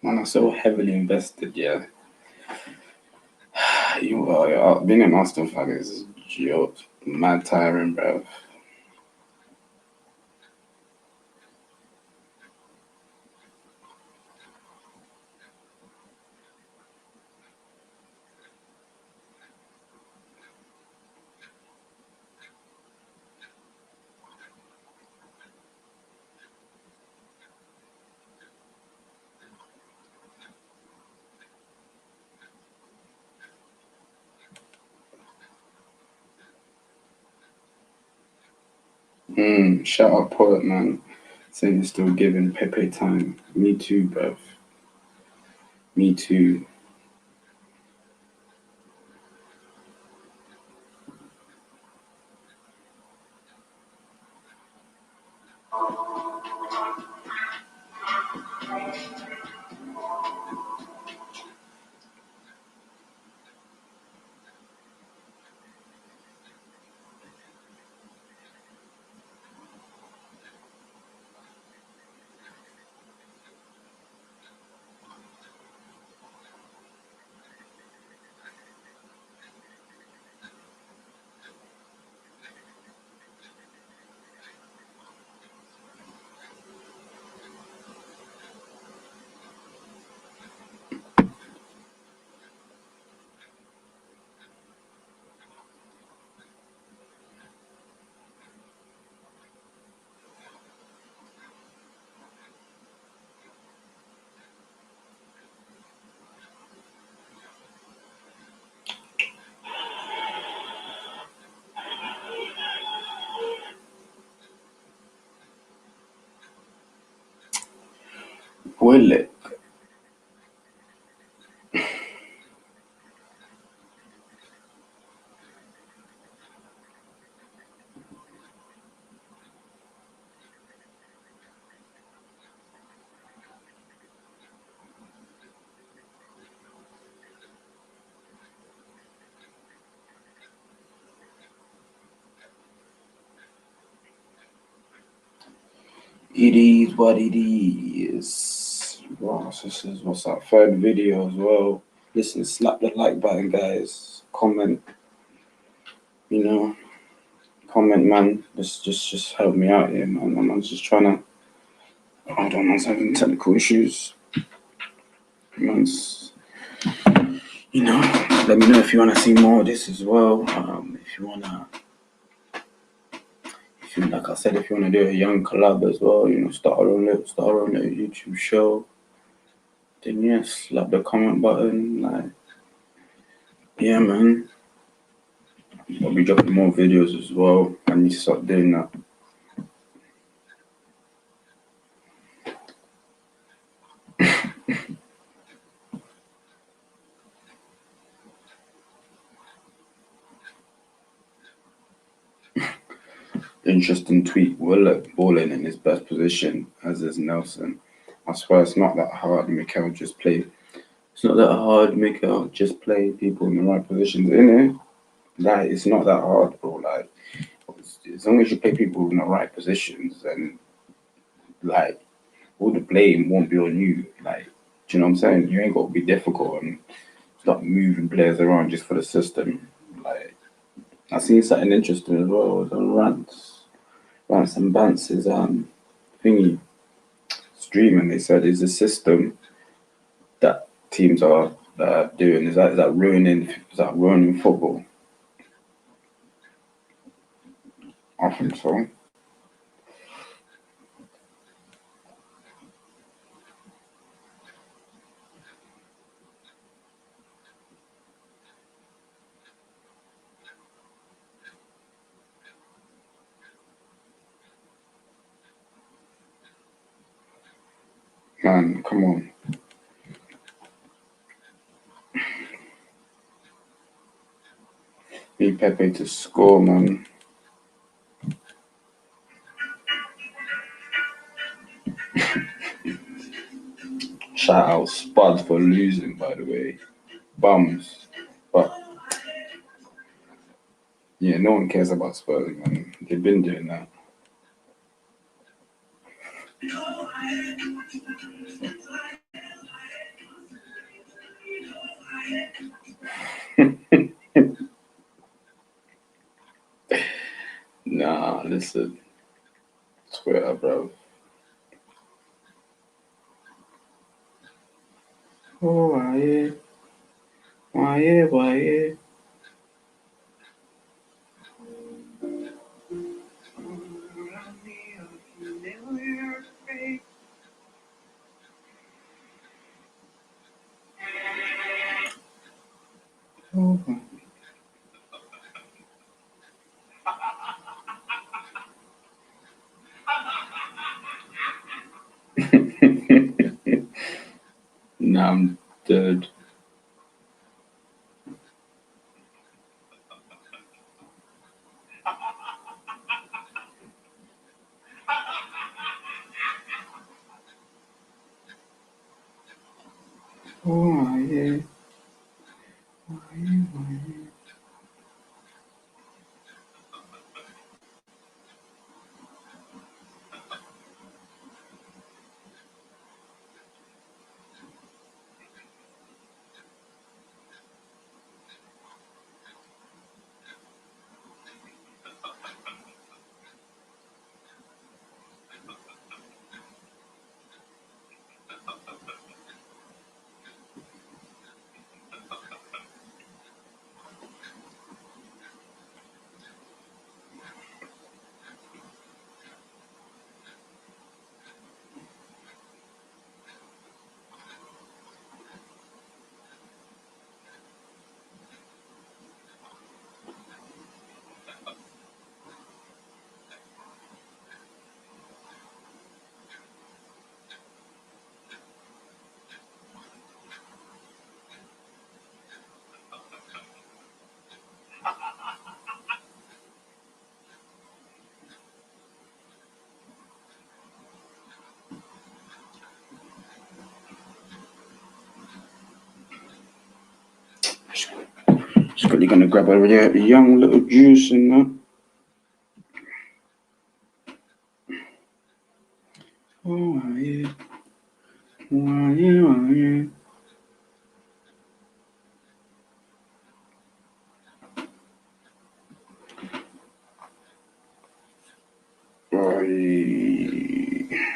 Man, I'm so heavily invested, yeah. Being an Arsenal fan is just mad tiring, bro. Shout out Poet, man. Saying he's still giving Pepe time. Me too, bruv. Me too. Will it? It is what it is. Wow, this is what's that third video as well. Listen, slap the like button, guys. Comment, you know, comment, man. Just help me out here, man. I'm just trying to. Hold on, man's having technical issues. Man's, you know. Let me know if you want to see more of this as well. If you wanna. Like I said, if you want to do a young collab as well, you know, start our own little YouTube show, then yes, slap the comment button. Like, yeah, man. I'll be dropping more videos as well. I need to start doing that. Interesting tweet. Willock balling in his best position, as is Nelson. I swear it's not that hard. Mikel just play. It's not that hard. Mikel just play people in the right positions. Innit? Like, it's not that hard, bro. Like, as long as you play people in the right positions, then like all the blame won't be on you. Like, do you know what I'm saying? You ain't got to be difficult and start moving players around just for the system. Like, I seen something interesting as well. It was on Rants and Bance's thingy stream, and they said is the system that teams are doing is that ruining football? I think so. Man, come on. Need Pepe to score, man. Shout out Spud for losing, by the way. Bums. But yeah, no one cares about Spurs, man. They've been doing that. Nah, listen. Twitter, bro. Oh, why? Nah, I'm dead. Oh, yeah. Just quickly gonna grab a young little juice and that. Oh, yeah. Oh, yeah. Oh, yeah.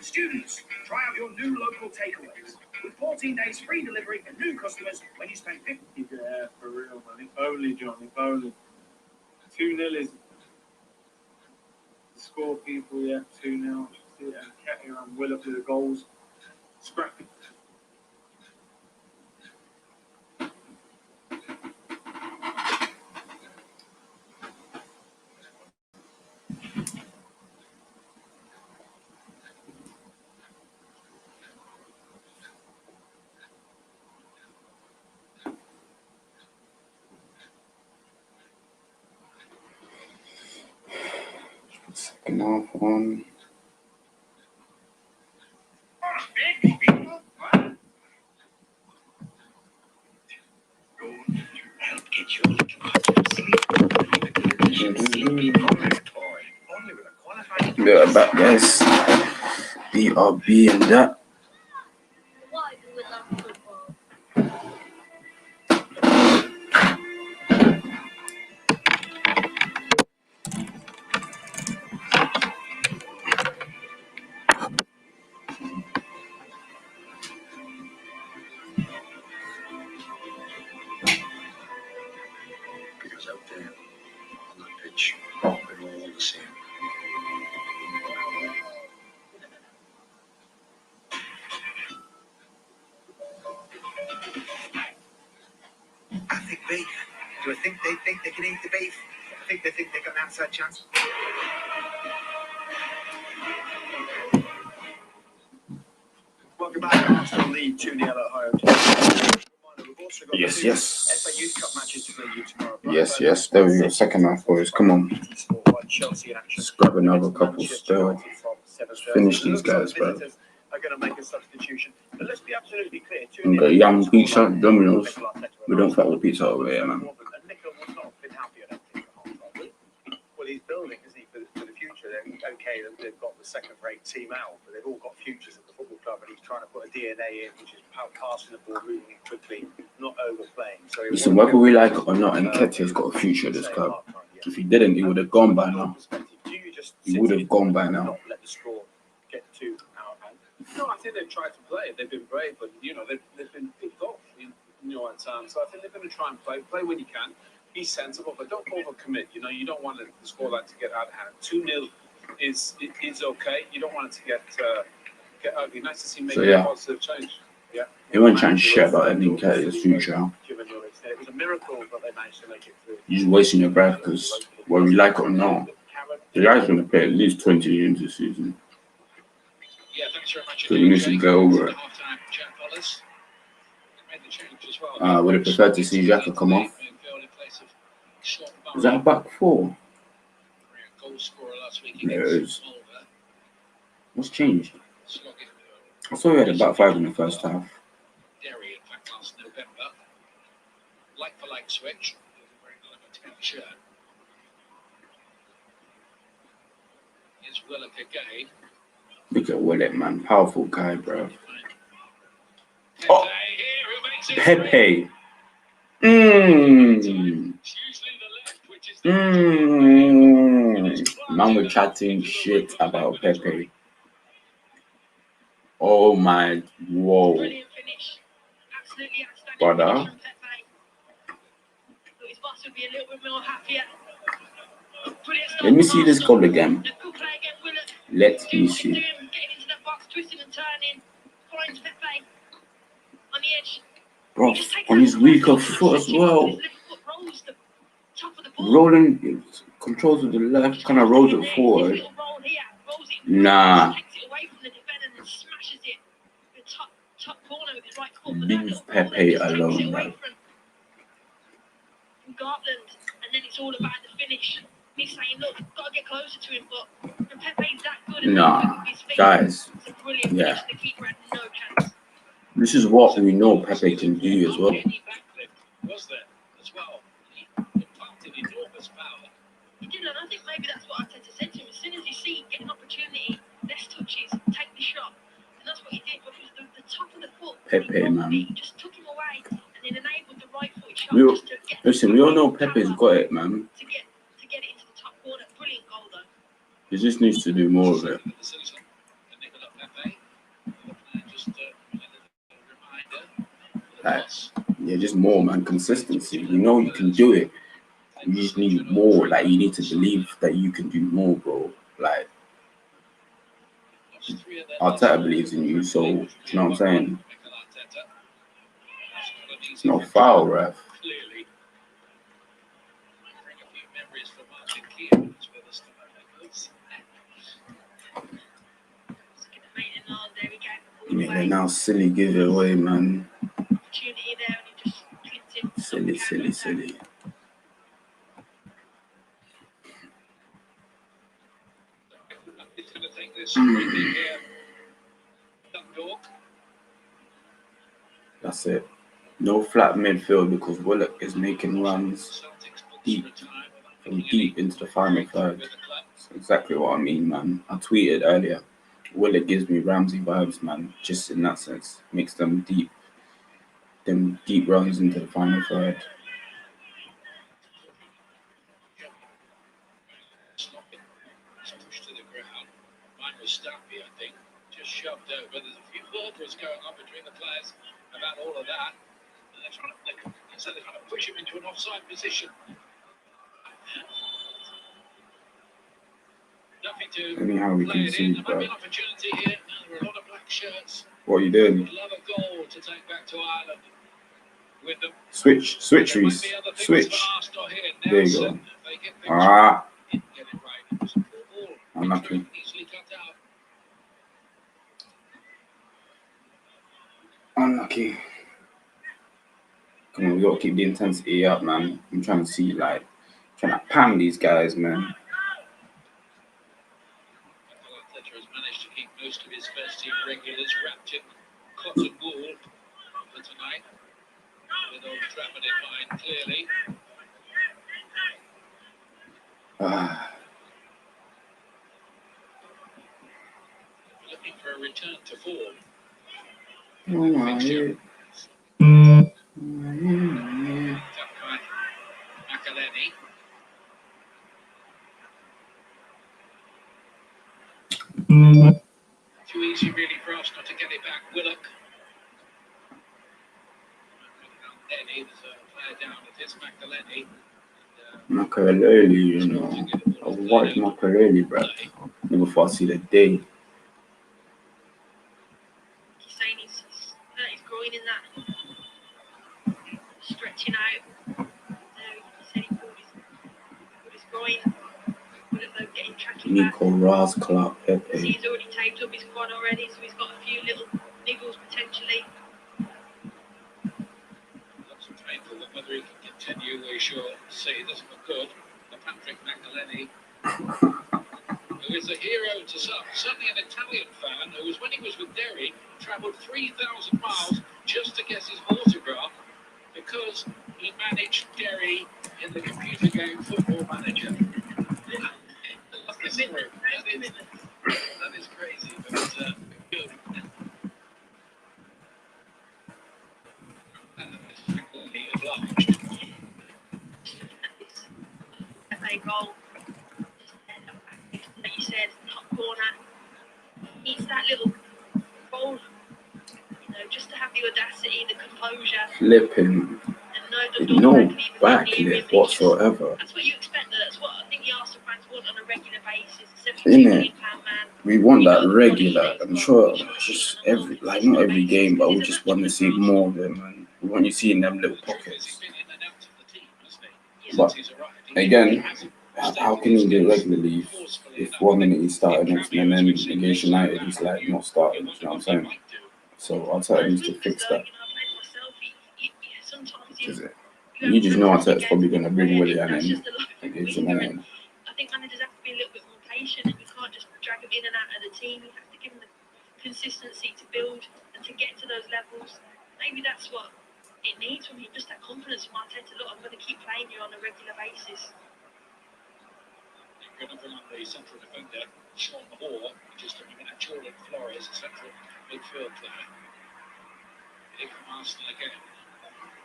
Students, try out your new local takeaways. With 14 days free delivery and new customers when you spend 50. Yeah, for real, man. If only, John, if only. 2-0 is the score, people, yeah, 2-0. And Ketia and Willop with the goals. Scrappy. Second half on. Big people. Help get your little only with a qualified. Yeah, back, guys. BRB and that. Why do we love football? Because out there on the pitch, we're all the same. I think beef. Do I think they can eat the beef? I think they got an outside chance. Welcome back. Arsenal lead 2-0 at home. We've also got Yes, two yes. FA Youth Cup matches to preview tomorrow. Yes, yes. There we go. Second half, boys. Come on. Chelsea in action. Let's grab another couple still. Finish these guys, bro. Are going to make a substitution. But let's be absolutely clear. We got Yum Pizza, Domino's. We don't fuck with pizza over here, man. Well, he's building, isn't he, for the future? They're okay, they've got the second-rate team out, but they've all got futures at the football club, and he's trying to put a DNA in, which is passing the ball, moving it quickly, not overplaying. So Listen, whether we like it or not, Nketiah's got a future at this club. If he didn't, he would have gone by now. He would have gone by now. Not let the score get too out of hand. No, I think they've tried to play. They've been brave, but, they've been picked off, at times. So I think they're going to try and play when you can. Be sensible, but don't overcommit. You don't want the scoreline to get out of hand. 2-0 is okay. You don't want it to get ugly. Nice to see making a positive change. Yeah. He won't try and shit about Nketiah's future. It was a miracle that they managed to make it through. You're just wasting your breath because whether you like it or not, the guy's going to play at least 20 games this season. Yeah, thanks very much. So we need to go over it. Would have preferred to see Xhaka come off. Is that a back four? There it is. What's changed? I saw we had a back five in the first half. Derry, in fact, last November. Like for like switch. Wearing the lemon shirt. Here's Willock again. Look at Willett, man. Powerful guy, bro. Oh, Pepe. Man, we're chatting shit about Pepe. Oh my, whoa. Brilliant finish. Absolutely outstanding Brother. finish from Pepe. His boss would be a little bit more happier. Brilliant start Let me from see this Arsenal. goal again. A good play again, Willett. Let Doing me what he's see. doing, getting into that box, twisting and turning. Finds Pepe on the edge. Bro, He just takes on that his ball weaker and foot as his well. little foot rolls the top of the ball. Rolling, controls with the left, kind of rolls it forward. His little roll here, rolls it Nah. takes it away from the defender and smashes it in the top corner with his right foot. But that Leave little ball Pepe there just takes alone, it away man. from Gartland, and then it's all about the finish. He's saying, look, got to get closer to him, but Pepe's that good and that quick with his feet. Guys, It's a brilliant yeah. finish. The keeper had no chance. This is what we know Pepe can do as well. Was there as well? He imparted enormous power. He did, and I think maybe that's what Arteta said to him. As soon as you see get an opportunity less touches, take the shot. And that's what he did. But it was the top of the foot. Pepe, man. He just took him away and then enabled the right foot shot We all, just to get listen, we all know Pepe's got it, man. to get it into the top corner. Brilliant goal though. He just needs to do more of it. Like, yeah, just more, man. Consistency. You know you can do it. You just need more. Like, you need to believe that you can do more, bro. Like, Arteta believes in you, so you know what I'm saying? It's no foul, ref. Yeah, they're now silly, give it away, man. Opportunity there and he just clipped him. Silly. That's it. No flat midfield because Willock is making runs deep into the final third. That's exactly what I mean, man. I tweeted earlier. Willock gives me Ramsey vibes, man. Just in that sense, makes them deep runs into the final third. Pushed to the ground. Mine was Stampy, I think, just shoved over. There's a few murderers going on between the players about all of that. And they're trying to push him into an offside position. Nothing to Anyhow, we play can it see, in. There might bro. be an opportunity here. There are a lot of black shirts. What are you doing? Would love a goal to take back to Ireland with them. Switch, Reese. Switch. There you go. Ah. Unlucky. Unlucky. Come on, we gotta keep the intensity up, man. I'm trying to see, like, trying to pam these guys, man. Arteta has managed to keep most of his first team regulars wrapped in cotton wool for tonight, with Old Trafford in mind clearly. Looking for a return to form. Makaleni. Too easy really for us not to get it back. Willock. There's a player down. It is Makaleni. Makaleli, you know. I watch Makaleli, bro. Never thought I'd see the day. He's saying he's groin in that. Stretching out. He said he pulled his groin. Getting tracking Nico Raz, Clark, Pepe. He's already taped up his quad already, so he's got a few little niggles potentially. Lots of painful, but whether he can continue, we shall see. It doesn't look good. Patrick Makaleni, who is a hero to some, certainly an Italian fan, who was, when he was with Derry, travelled 3,000 miles just to get his autograph because he managed Derry in the computer game Football Manager. That is crazy, but good. Obliged. FA goal. Like you said, top corner. Needs that little goal, just to have the audacity, the composure. Flipping. No backlift whatsoever. That's what you expect. That's what I think the Arsenal fans want on a regular basis. Innit? We want that regular. I'm sure just not every game, but we just want to see more of them, man. We want you seeing them little pockets. But again, how can you do it regularly if 1 minute he's starting, next minute, and then against United he's like not starting? You know what I'm saying? So Arteta needs to fix that. You just know Arteta's probably going to bring Willian in against United. I think managers have to be a little bit more patient, and you can't just drag them in and out of the team. You have to give them the consistency to build and to get to those levels. Maybe that's what it needs from him, just that confidence from Arteta. Look, I'm going to keep playing you on a regular basis. Another on the central defender, Sean Moore, just looking at Jordan Flores, central midfield player. Here from Arsenal again.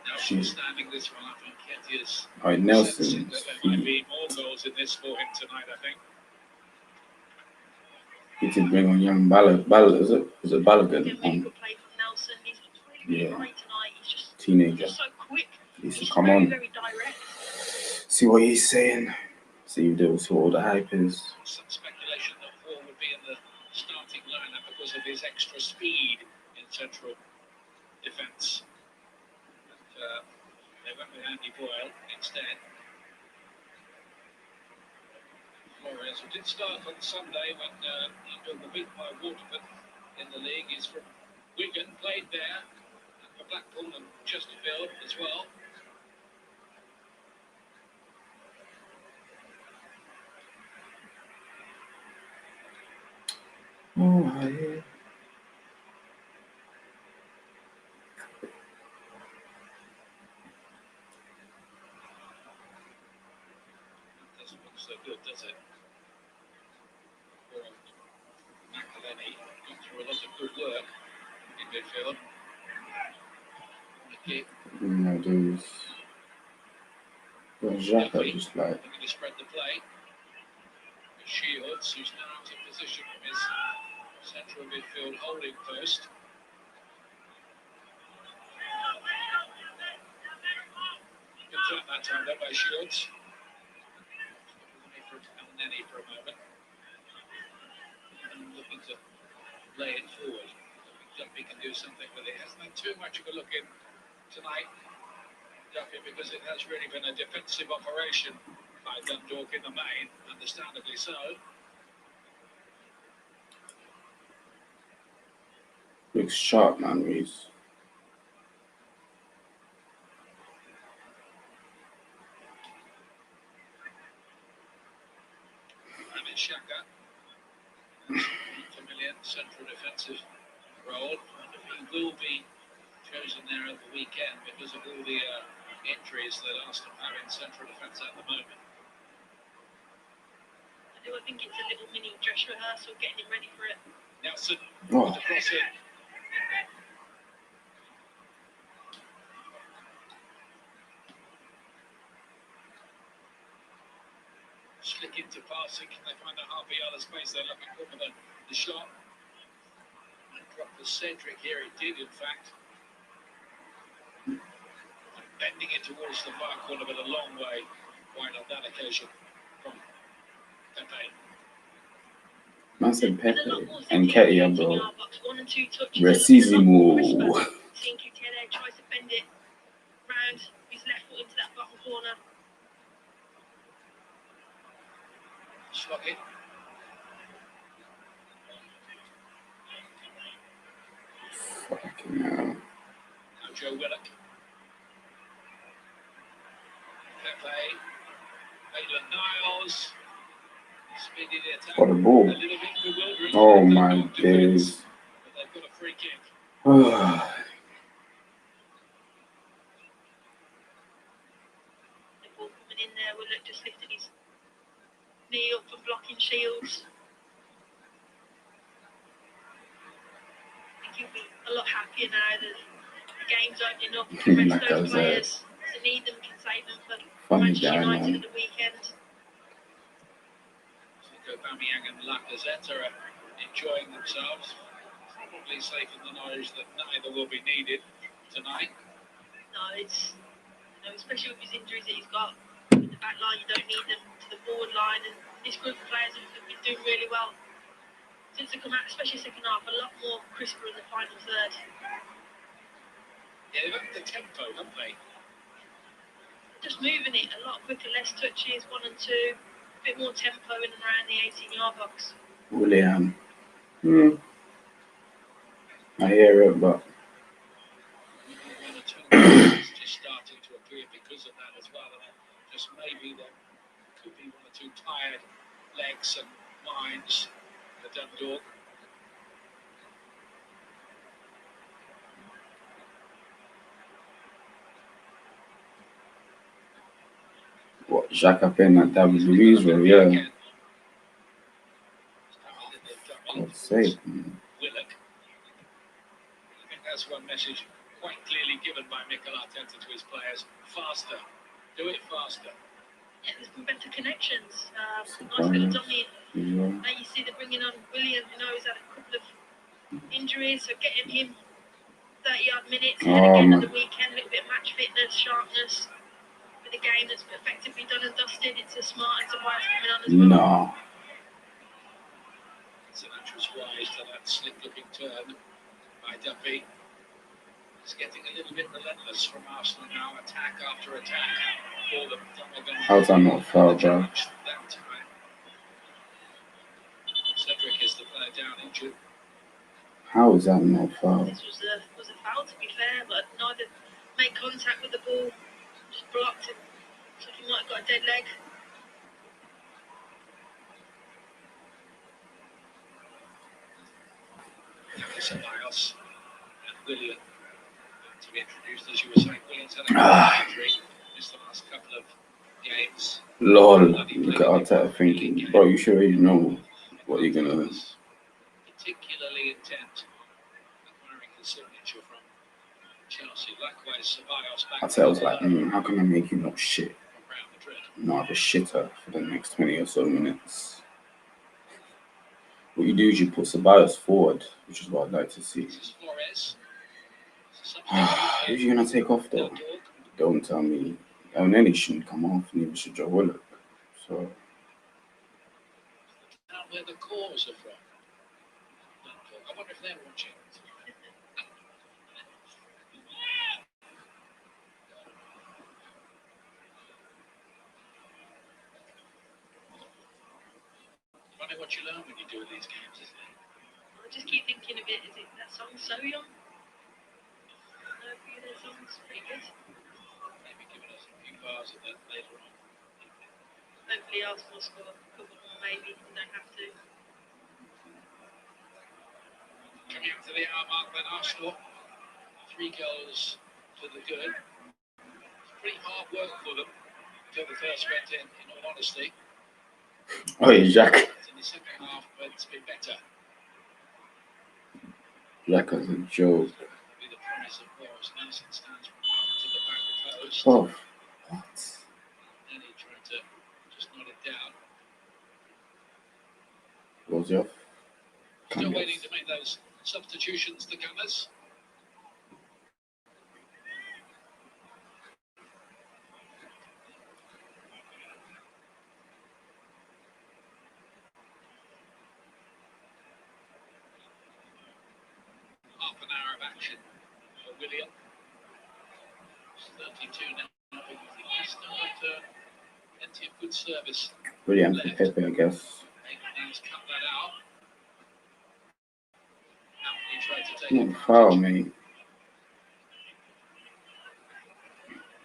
Nelson standing this one up on Ketia's. Alright, Nelson. There might be more goals in this for him tonight, I think. He did bring on young Balogun. Is it Balogun? Really good play from Nelson. He's really bright tonight. He's just Teenager. so quick. He He's should just come very, on. very direct. See what he's saying. See what all the hype is. Some speculation that Hall would be in the starting lineup because of his extra speed in central defence. But they went with Andy Boyle instead. Flores, who did start on Sunday when England were beaten by Waterford in the league, is from Wigan, played there, and for Blackpool and Chesterfield as well. Oh, yeah. Doesn't look so good, does it? McElhenney got through a lot of good work in midfield. The kick, No, dudes. Well, Xhaka just like. looking to spread the play. Shields, who's now out of position from his central midfield holding post. Good turn that time there by Shields. For Elneny for a moment. And looking to lay it forward. Duffy can do something with it. Hasn't had too much of a look in tonight, Duffy, because it has really been a defensive operation by Dundalk in the main, understandably so. Looks sharp, man, Reese. And it's Xhaka. Familiar central defensive role. He will be chosen there at the weekend because of all the injuries that Arsenal have in central defence at the moment. I think it's a little mini dress rehearsal, getting him ready for it. Nelson, Oh. across it. Slick into passing. Can they find a half a yard of space they're looking for the shot? And drop for Cedric here. It did, in fact. Bending it towards the far corner, but a long way wide on that occasion from Pepe. Man said Pepe and Ketia, bro. Resissimo. Seeing Ketia tries to bend it round his left foot into that bottom corner. Slot it. Fucking hell. Now Joe Willock. Pepe. Maitland Niles. Speeding the attack. What a ball. A little bit bewildering. Oh my days. But they've got a free kick. Oh. The ball coming in there, Willock just lifted his knee up and blocking Shields. I think he'll be a lot happier now that the game's opening up. He can rest those players. If they need them, can save them for Manchester United at the weekend. Aubameyang and Lacazette are enjoying themselves. Probably safe in the knowledge that neither will be needed tonight. No, it's especially with his injuries that he's got in the back line, you don't need them to the forward line, and this group of players have been doing really well since they come out, especially second half, a lot more crisper in the final third. Yeah, they've upped the tempo, haven't they? Just moving it a lot quicker, less touches, 1 and 2. A bit more tempo in and around the 18-yard box. William. I hear it, but. One or two is just starting to appear because of that as well. And just maybe there could be 1 or 2 tired legs and minds for Dundalk. What, Xhaka playing that David Luiz role, yeah. sake. Willock. I think that's one message quite clearly given by Mikel Arteta to his players. Faster. Do it faster. Yeah, there's been better connections. Nice little dummy. Yeah. Now you see they're bringing on William, he's had a couple of injuries, so getting him 30-yard minutes ahead again at the weekend, a little bit of match fitness, sharpness with a game that's effectively done and dusted. It's a smart and Tobias coming on as well. No. Sinatra's wise to that slick-looking turn by Duffy. It's getting a little bit relentless from Arsenal now, attack after attack for them. How's that not foul, bro? That time. Cedric is the player down injured. How is that not foul? This was a foul, to be fair, but neither made contact with the ball, just blocked it. Looks like he might have got a dead leg. Ceballos and William to be introduced, as you were saying. William's had a injury, missed the last couple of games. Lol. Look at Arteta thinking, bro, you should already know what you're gonna do. Particularly intent acquiring his signature from Chelsea. Likewise, Ceballos back. Arteta was like, how can I make you not shit? from Real Madrid. Not have a shitter for the next 20 or so minutes. What you do is you put Ceballos forward, which is what I'd like to see. This is Flores. Who's you gonna take off though? Dundalk. Don't tell me. Elneny shouldn't come off, neither should Joe Willock. So Now where the cores are from. Dundalk. I wonder if they're watching. Funny what you learn when you do these games, isn't it? I just keep thinking of it. Is it that song So Young? A few of their songs, pretty good. Maybe giving us a few bars of that later on. Hopefully Arsenal score a couple more, maybe. They don't have to. Coming up to the hour mark, then Arsenal. 3 goals to the good. It's pretty hard work for them until the first went in all honesty. oh yeah, Jack. In the second half, but it's been better. Jack as a joke. With the promise of more as Nelson stands to the back post. Oh, what? Then he tried to just nod it down. Was you off? Still waiting to make those substitutions, the Gunners. Half an hour of action for William. It's 32 now, but I think he's still got plenty of good service. William for Pepe, I guess. He's cut that out. Anthony tried to take Not advantage. foul, mate.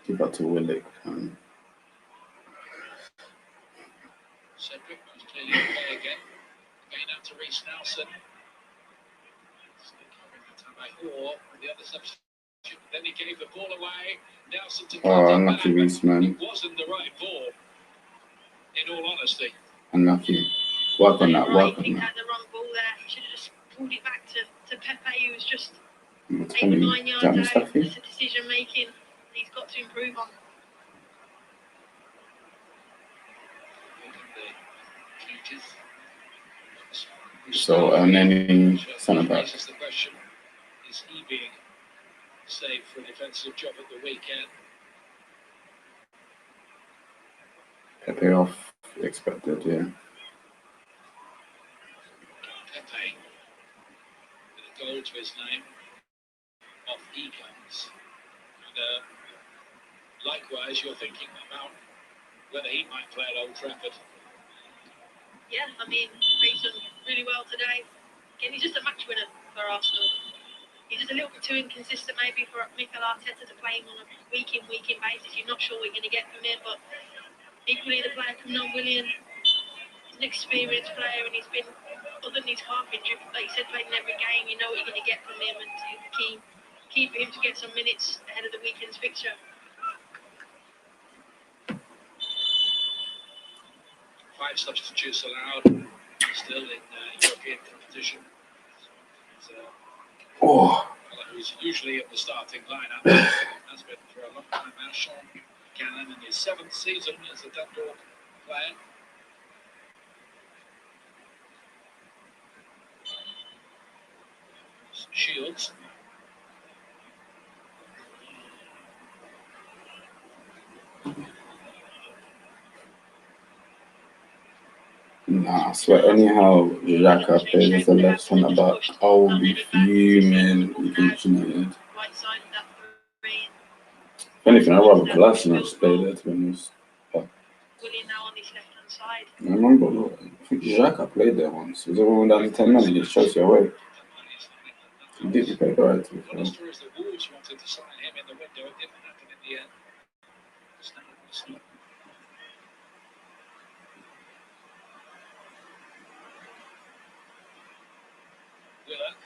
Give that to Willock. Cedric was clearly okay again. Again out to Reece Nelson. Still covering that time by Hoare with the other substitute. Then he gave the ball away. Nelson to Oh, cut unlucky it back. Reece, man. It wasn't the right ball, in all honesty. Unlucky. Work on that, Right, work I think on had the wrong ball there. Should have just pulled it back to Pepe, who was just that. 8 or 9 Is yards that out. Mustafi? That's a decision making he's got to improve on. So, and then centre back. Raises the question, is he being saved for a defensive job at the weekend? Pepe off, expected, yeah. Pepe, with a goal to his name, off he comes. And likewise, you're thinking about whether he might play at Old Trafford. Yeah, I mean, he's done really well today. Again, he's just a match winner for Arsenal. He's just a little bit too inconsistent maybe for Mikel Arteta to play him on a week-in basis. You're not sure what you're going to get from him, but equally the player coming on, William, he's an experienced player and he's been, other than his calf injury, like you said, playing in every game, you know what you're going to get from him, and it's key for him to get some minutes ahead of the weekend's fixture. 5 substitutes allowed, still in European competition. Oh, who's usually at the starting lineup. Has been for a long time now. Sean Gannon in his 7th season as a Dundalk player. Shields. nah, I swear, anyhow, Xhaka plays as a left centre back, I will be fuming if he cheated. Right side of that three. If anything, I'd rather Kolasinac play there, to be honest. Willian now on his left hand side. I remember, I think Xhaka played there once. It was everyone down to 10 men against Chelsea away. He did play right, to be fair. Well, the story is the Wolves wanted to sign him in the window. It didn't happen in the end. Willock.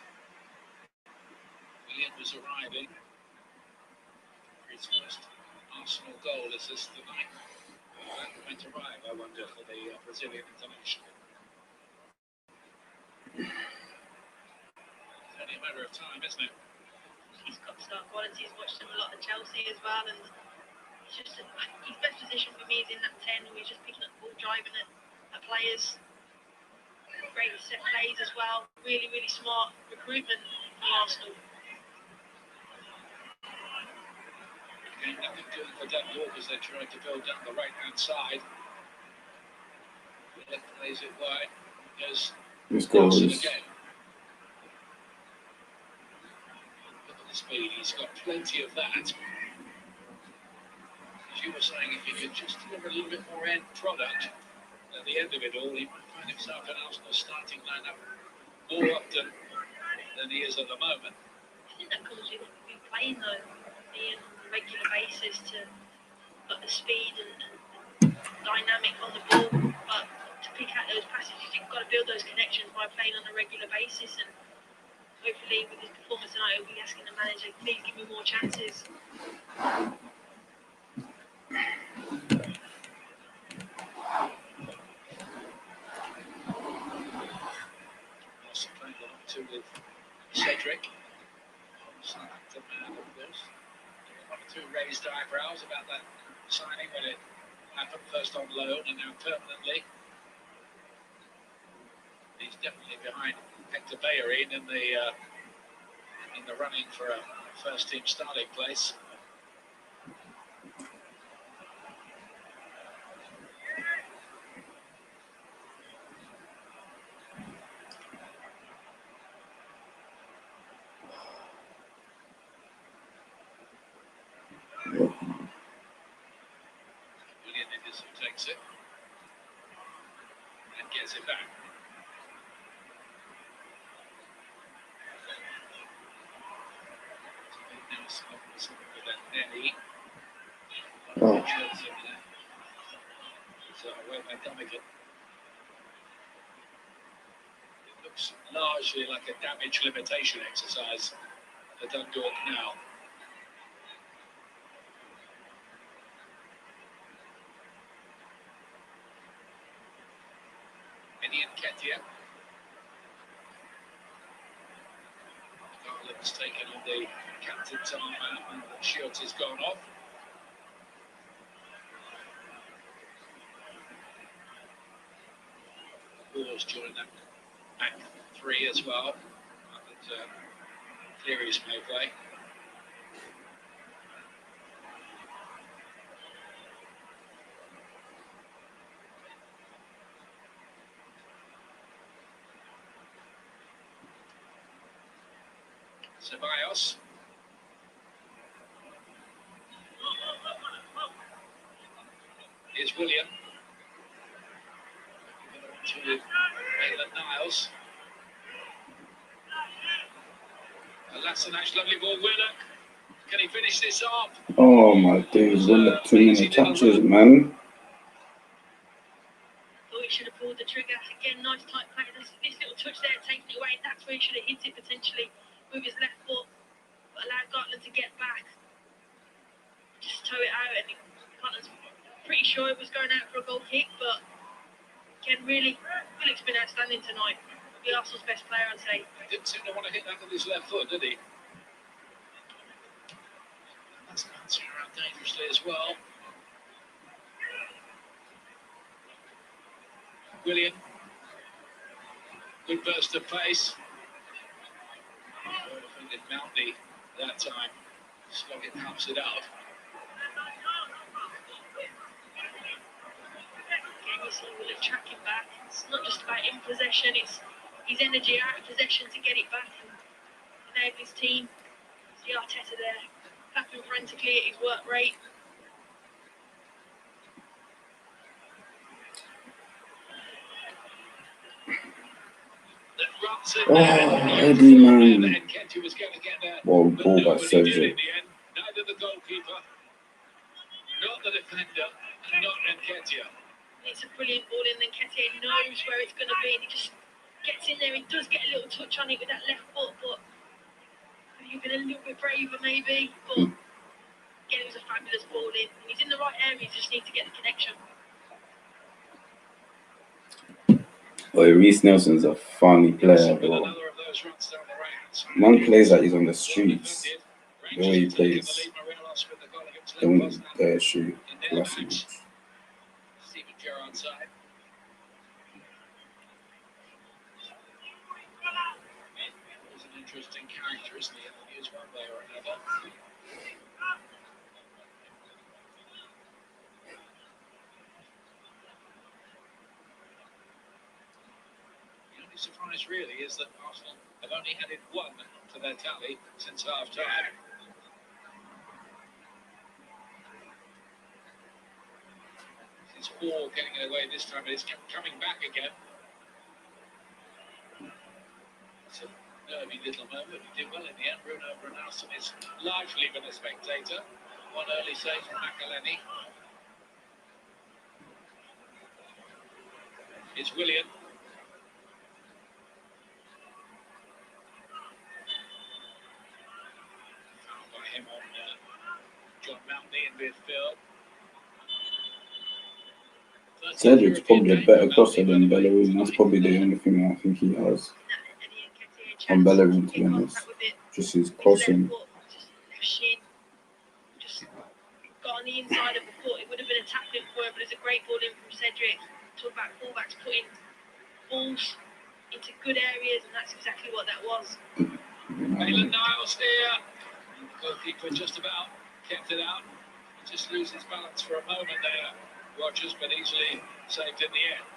Willian was arriving for his first Arsenal goal assist tonight. That might arrive, I wonder, for the Brazilian international. It's only a matter of time, isn't it? He's got star qualities. Watched him a lot at Chelsea as well, and it's just his best position for me is in that 10, where he's just picking up the ball, driving at players. Great set plays as well. Really, really smart recruitment for Arsenal. Again, nothing doing for Dundalk as they tried to build down the right-hand side. Willock plays it wide. There's This goal Nelson is again. Look at the speed. He's got plenty of that. As you were saying, if he could just deliver a little bit more end product at the end of it all, he might find himself in Arsenal's starting lineup more often than he is at the moment. I think that comes with playing though, being on a regular basis to got the speed and dynamic on the ball, but to pick out those passes, you've got to build those connections by playing on a regular basis. And hopefully, with his performance tonight, he'll be asking the manager, please give me more chances. Also playing along too with Cedric. Southampton man, of course. One or two raised eyebrows about that signing when it happened first on loan and now permanently. He's definitely behind Hector Bellerin in the running for a first team starting place. Willian it is who takes it and gets it back. Now something with that Nelly. Oh. So away by Dummigan. It looks largely like a damage limitation exercise for Dundalk now. Eddie and Ketia. Garland's taken on the captain's arm and the shield has gone off. Wars during that back three as well. That Cleary's may play. Ceballos. Here's William. To Maitland Niles. Kolasinac, lovely ball. Willock. Can he finish this off? Oh my days, Willock, too many touches, man. Thought he should have pulled the trigger. Again, nice tight play. This little touch there, taking it away. That's where he should have hit it potentially with his left foot. But allowed Garland to get back. Just toe it out. And Garland's pretty sure it was going out for a goal kick. But again, really, Willock's been outstanding tonight. Be Arsenal's best player, I'd say. He didn't seem to want to hit that with his left foot, did he? That's bouncing around dangerously as well. William. Good burst of pace. Defended Mounty that time. Sloggett helps it out. Again, you see William tracking back. It's not just about in possession, it's his energy out of possession to get it back and enable his team. See Arteta there, clapping frantically at his work rate. Oh, Eddie, man. Well, ball by Cedric. Neither the goalkeeper, not the defender, and not Nketiah. It's a brilliant ball in, and Nketiah knows where it's going to be, and he just gets in there. He does get a little touch on it with that left foot, but you've been a little bit braver maybe. But again, it was a fabulous ball in. He's in the right area, he just needs to get the connection. Boy, Reece Nelson's a funny player, bro. Man plays like he's on the streets. The way he plays, don't dare shoot. Classic. Steven Gerrard's side. He's an interesting character, isn't he? In the news one way or another. The only surprise really is that Arsenal have only added one to their tally since half time. It's Hall getting it away this time, but it's coming back again. It's a nervy little moment. He did well in the end. Bruno Brunelson has largely been a spectator. One early save from McElhenney. It's William. Fouled by him on John Mounty in midfield. Cedric's probably a better crosser than Bellerin. That's probably the only thing I think he has on Bellerin, to be honest. Just his crossing. Just got on the inside of the foot. It would have been a tackling for him, but it's a great ball in from Cedric. Talk about fullbacks putting balls into good areas, and that's exactly what that was. Maitland Niles here. Goalkeeper just about kept it out. He just loses balance for a moment there. Rogers, but easily saved in the end.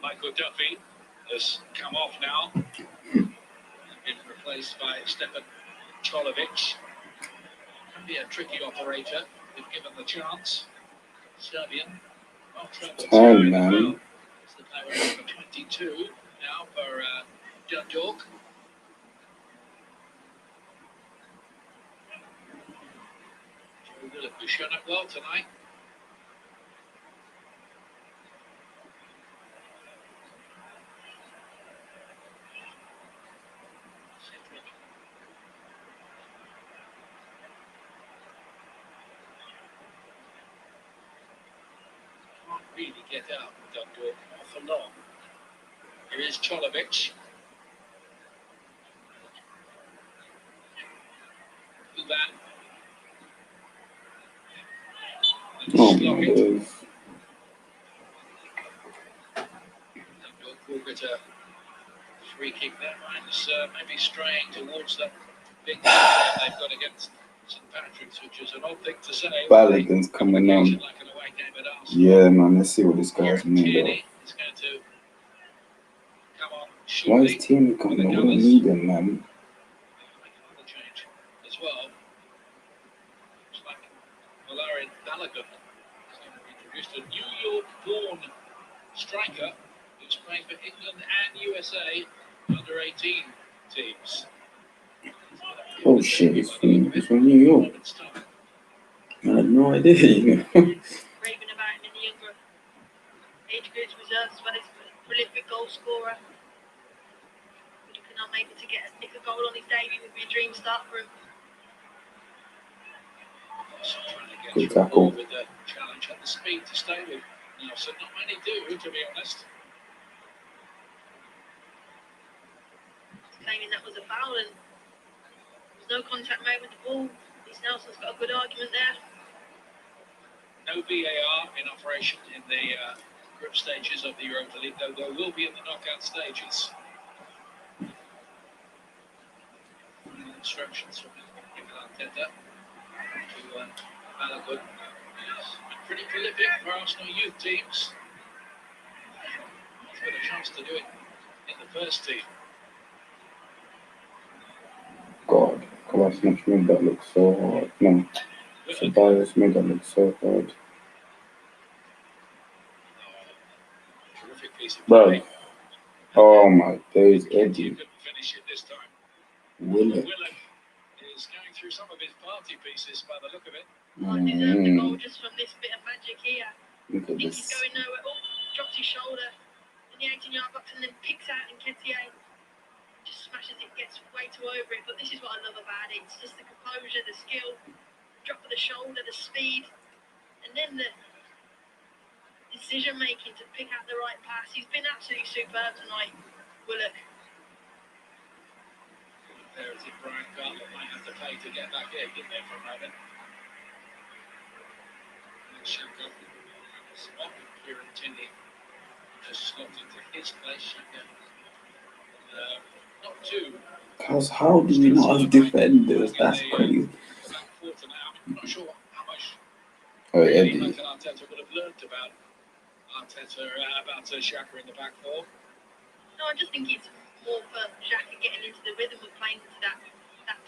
Michael Duffy has come off now. Been replaced by Stefan Cholovic. Can be a tricky operator if given the chance. Serbian. Time, man. It's the player number 22 now for Dundalk. We've shown up well tonight. Can't really get out with Dundalk, not for long. Here is Cholovic. Uban. Oh my days. We'll get a free kick there. Mine's maybe straying towards the big match they've got against St Patrick's, which is an odd thing to say. Balogun's coming on. Like an away game at Arsenal. Yeah, man. Let's see what this guy's mean, bro. Tierney is going to come on Why shortly. is Tierney coming on? We don't need him, man. Make another change as well. Looks like Valerian Balogun is going to be introduced, a New York-born striker who's playing for England and USA under 18 teams. Oh shit, he's from New York. I had no idea, you know. Raving about him in the younger age groups, reserves, as well as a prolific goal scorer. Looking on maybe to nick a goal on his debut would be a dream start for him. Just trying to get Good through tackle. with the challenge and the speed to stay with Nelson. Not many do, to be honest. Claiming that was a foul and there's no contact made with the ball. This Nelson's got a good argument there. No VAR in operation in the group stages of the Europa League, though there will be in the knockout stages. Final instructions from Mikel Arteta to Balogun. Pretty prolific for Arsenal youth teams. He's got a chance to do it in the first team. God, Kolasinac made that look so hard. No, Ceballos made that look so hard. Terrific piece of Bro, play. oh my days, Ketia Eddie. couldn't finish it this time. Willock. Willock is going through some of his party pieces by the look of it. Deserved a goal just from this bit of magic here. Look at Thinks he's this. going nowhere. Oh, drops his shoulder in the 18-yard box and then picks out Nketiah. Just smashes it, gets way too over it. But this is what I love about it. It's just the composure, the skill, drop of the shoulder, the speed, and then the decision making to pick out the right pass. He's been absolutely superb tonight, Willock. There is it, Brian Carter might have to pay to get back in, didn't they, for a moment? And Shaka, spot, Kieran Tinney just slotted into his place. Shaka, not too. Cause how do we not have defenders? That's crazy. About quarter now. I'm not sure how much Oh, really Eddie. Mikel Arteta would have learnt about Xhaka in the back four. No, I just think it's more for Xhaka getting into the rhythm of playing into that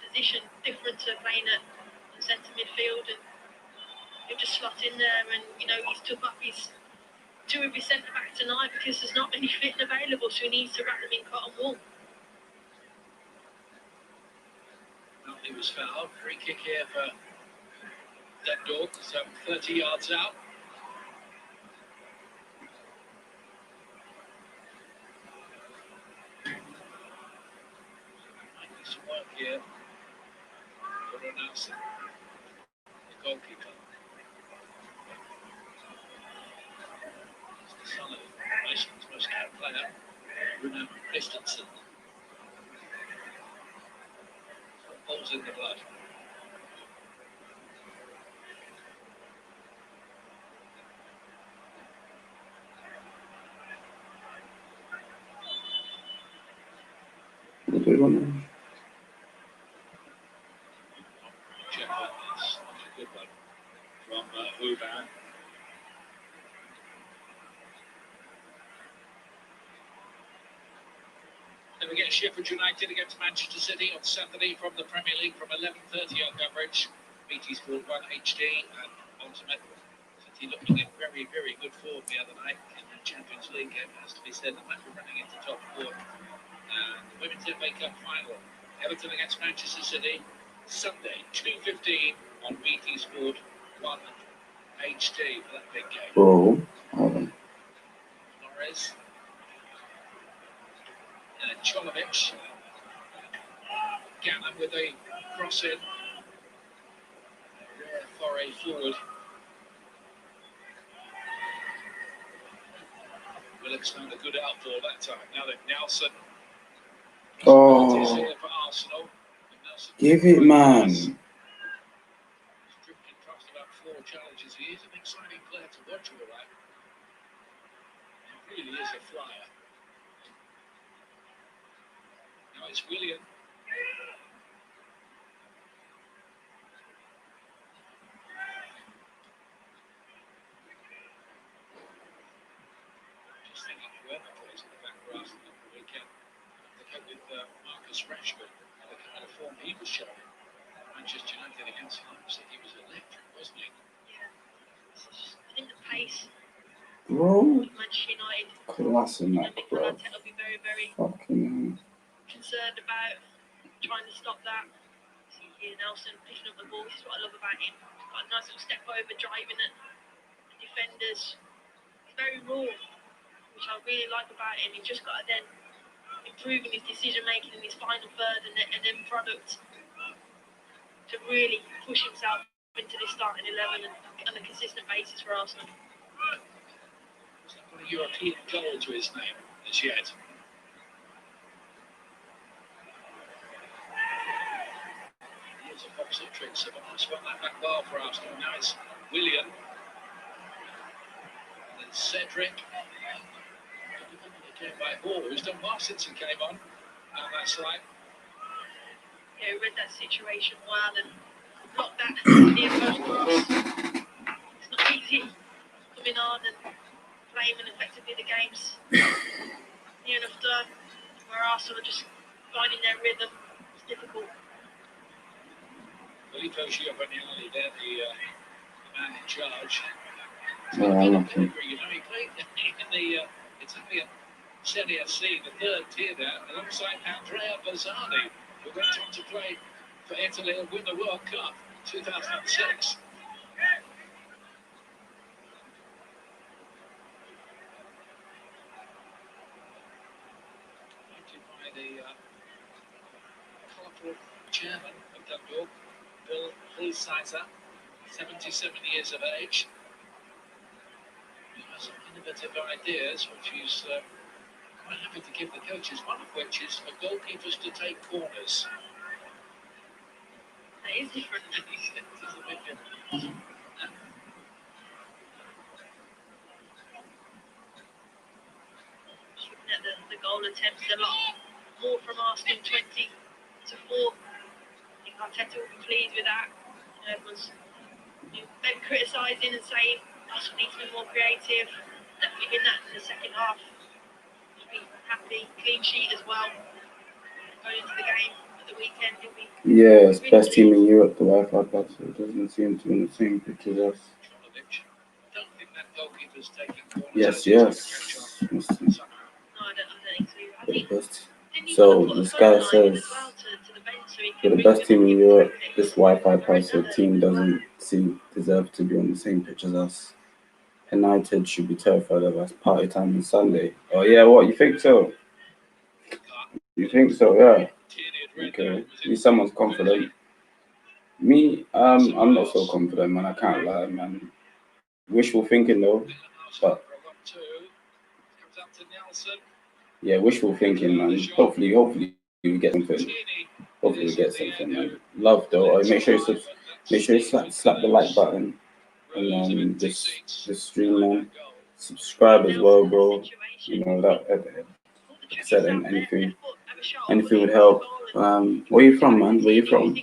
position, different to playing at centre midfield, and he'll just slot in there. And he's took up his two of his centre backs tonight because there's not many fit and available, so he needs to wrap them in cotton wool. He was fouled. Free kick here for Dundalk, so 30 yards out. Might be some work here for Nelson, the goalkeeper. It's the son of Mason's most capped player, Bruno Christensen. Balls in the blood. What do we want now? Check out this. That's a good one from Huban. Then we get Sheffield United against Manchester City on Saturday from the Premier League from 11:30 on coverage. BT Sport 1 HD and Ultimate. City looking in very, very good form the other night in the Champions League game, has to be said. They might be running into top four. And the Women's FA Cup final, Everton against Manchester City, Sunday, 2:15 on BT Sport 1 HD for that big game. Bro, hold on. Flores. Cholovic. Gannon with a cross in. Rare foray forward. Willock's found a good outball that time. Now that Nelson. Oh, For Arsenal. Nelson give it, man. He's drifted past about 4 challenges. He is an exciting player to watch, all right. He really is a flyer. Now it's William. Just thinking whoever plays in the back for Arsenal at the weekend. To cope with Marcus Rashford, the kind of form he was showing. Manchester United against Leipzig, he was electric, wasn't he? I think the pace Bro, of Manchester United, Kolasinac, Mikel bro. Arteta will be very, very Fucking concerned about trying to stop that. See here Nelson picking up the ball. This is what I love about him. Got a nice little step over, driving at defenders. He's very raw, which I really like about him. He's just got to then improve in his decision making in his final third and then product to really push himself into this starting 11 on a consistent basis for Arsenal. He's not got a European goal to his name as yet. Here's a box of tricks. A nice one that back bar for Arsenal. Now it's William. And then Cedric. Came by Hall, who's done well since he came on. And that's right. Yeah, we read that situation well and blocked that near post cross. It's not easy coming on and playing when effectively the game's near enough done, where Arsenal are just finding their rhythm. It's difficult. Filippo Giovanni, they're the man in charge. Yeah, I'm not sure. You know, he played in the Italian Serie C, the third tier there, alongside Andrea Bazzani, who went on to play for Italy and win the World Cup in 2006. Appointed by the colourful chairman of Dundalk, Bill Hulsizer, 77 years of age. He has some innovative ideas, which he's quite happy to give the coaches, one of which is for goalkeepers to take corners. That is different. It is a bit different. Just looking at the goal attempts, a lot more from Arsenal, 20 to 4. I think Arteta will be pleased with that. Everyone's been criticising and saying Arsenal needs to be more creative. Definitely been that in the second half. Be happy, clean sheet as well. Going into the game at the weekend, he'll be. Yeah, it's best team in Europe, the Wi-Fi password doesn't seem to be in the same pitch as us. I don't think that goalkeeper's taking corners. Yes. No, I don't think so. I We're think the best. didn't he So want to put this a guy phone line in says as well to the bench so he we're can the bring best team in people Europe. in. This Wi-Fi password team doesn't deserve to be on the same pitch as us. United should be terrified of us. Party time on Sunday. Oh yeah, what you think so? You think so? Yeah. Okay. At least someone's confident. Me, I'm not so confident, man. I can't lie, man. Wishful thinking though. But yeah, wishful thinking, man. Hopefully we get something. Hopefully we get something, man. Love though. Make sure you slap the like button and this stream, man. Subscribe as well, bro. You know that. Like I said, anything would help. Where you from, man? Where you from?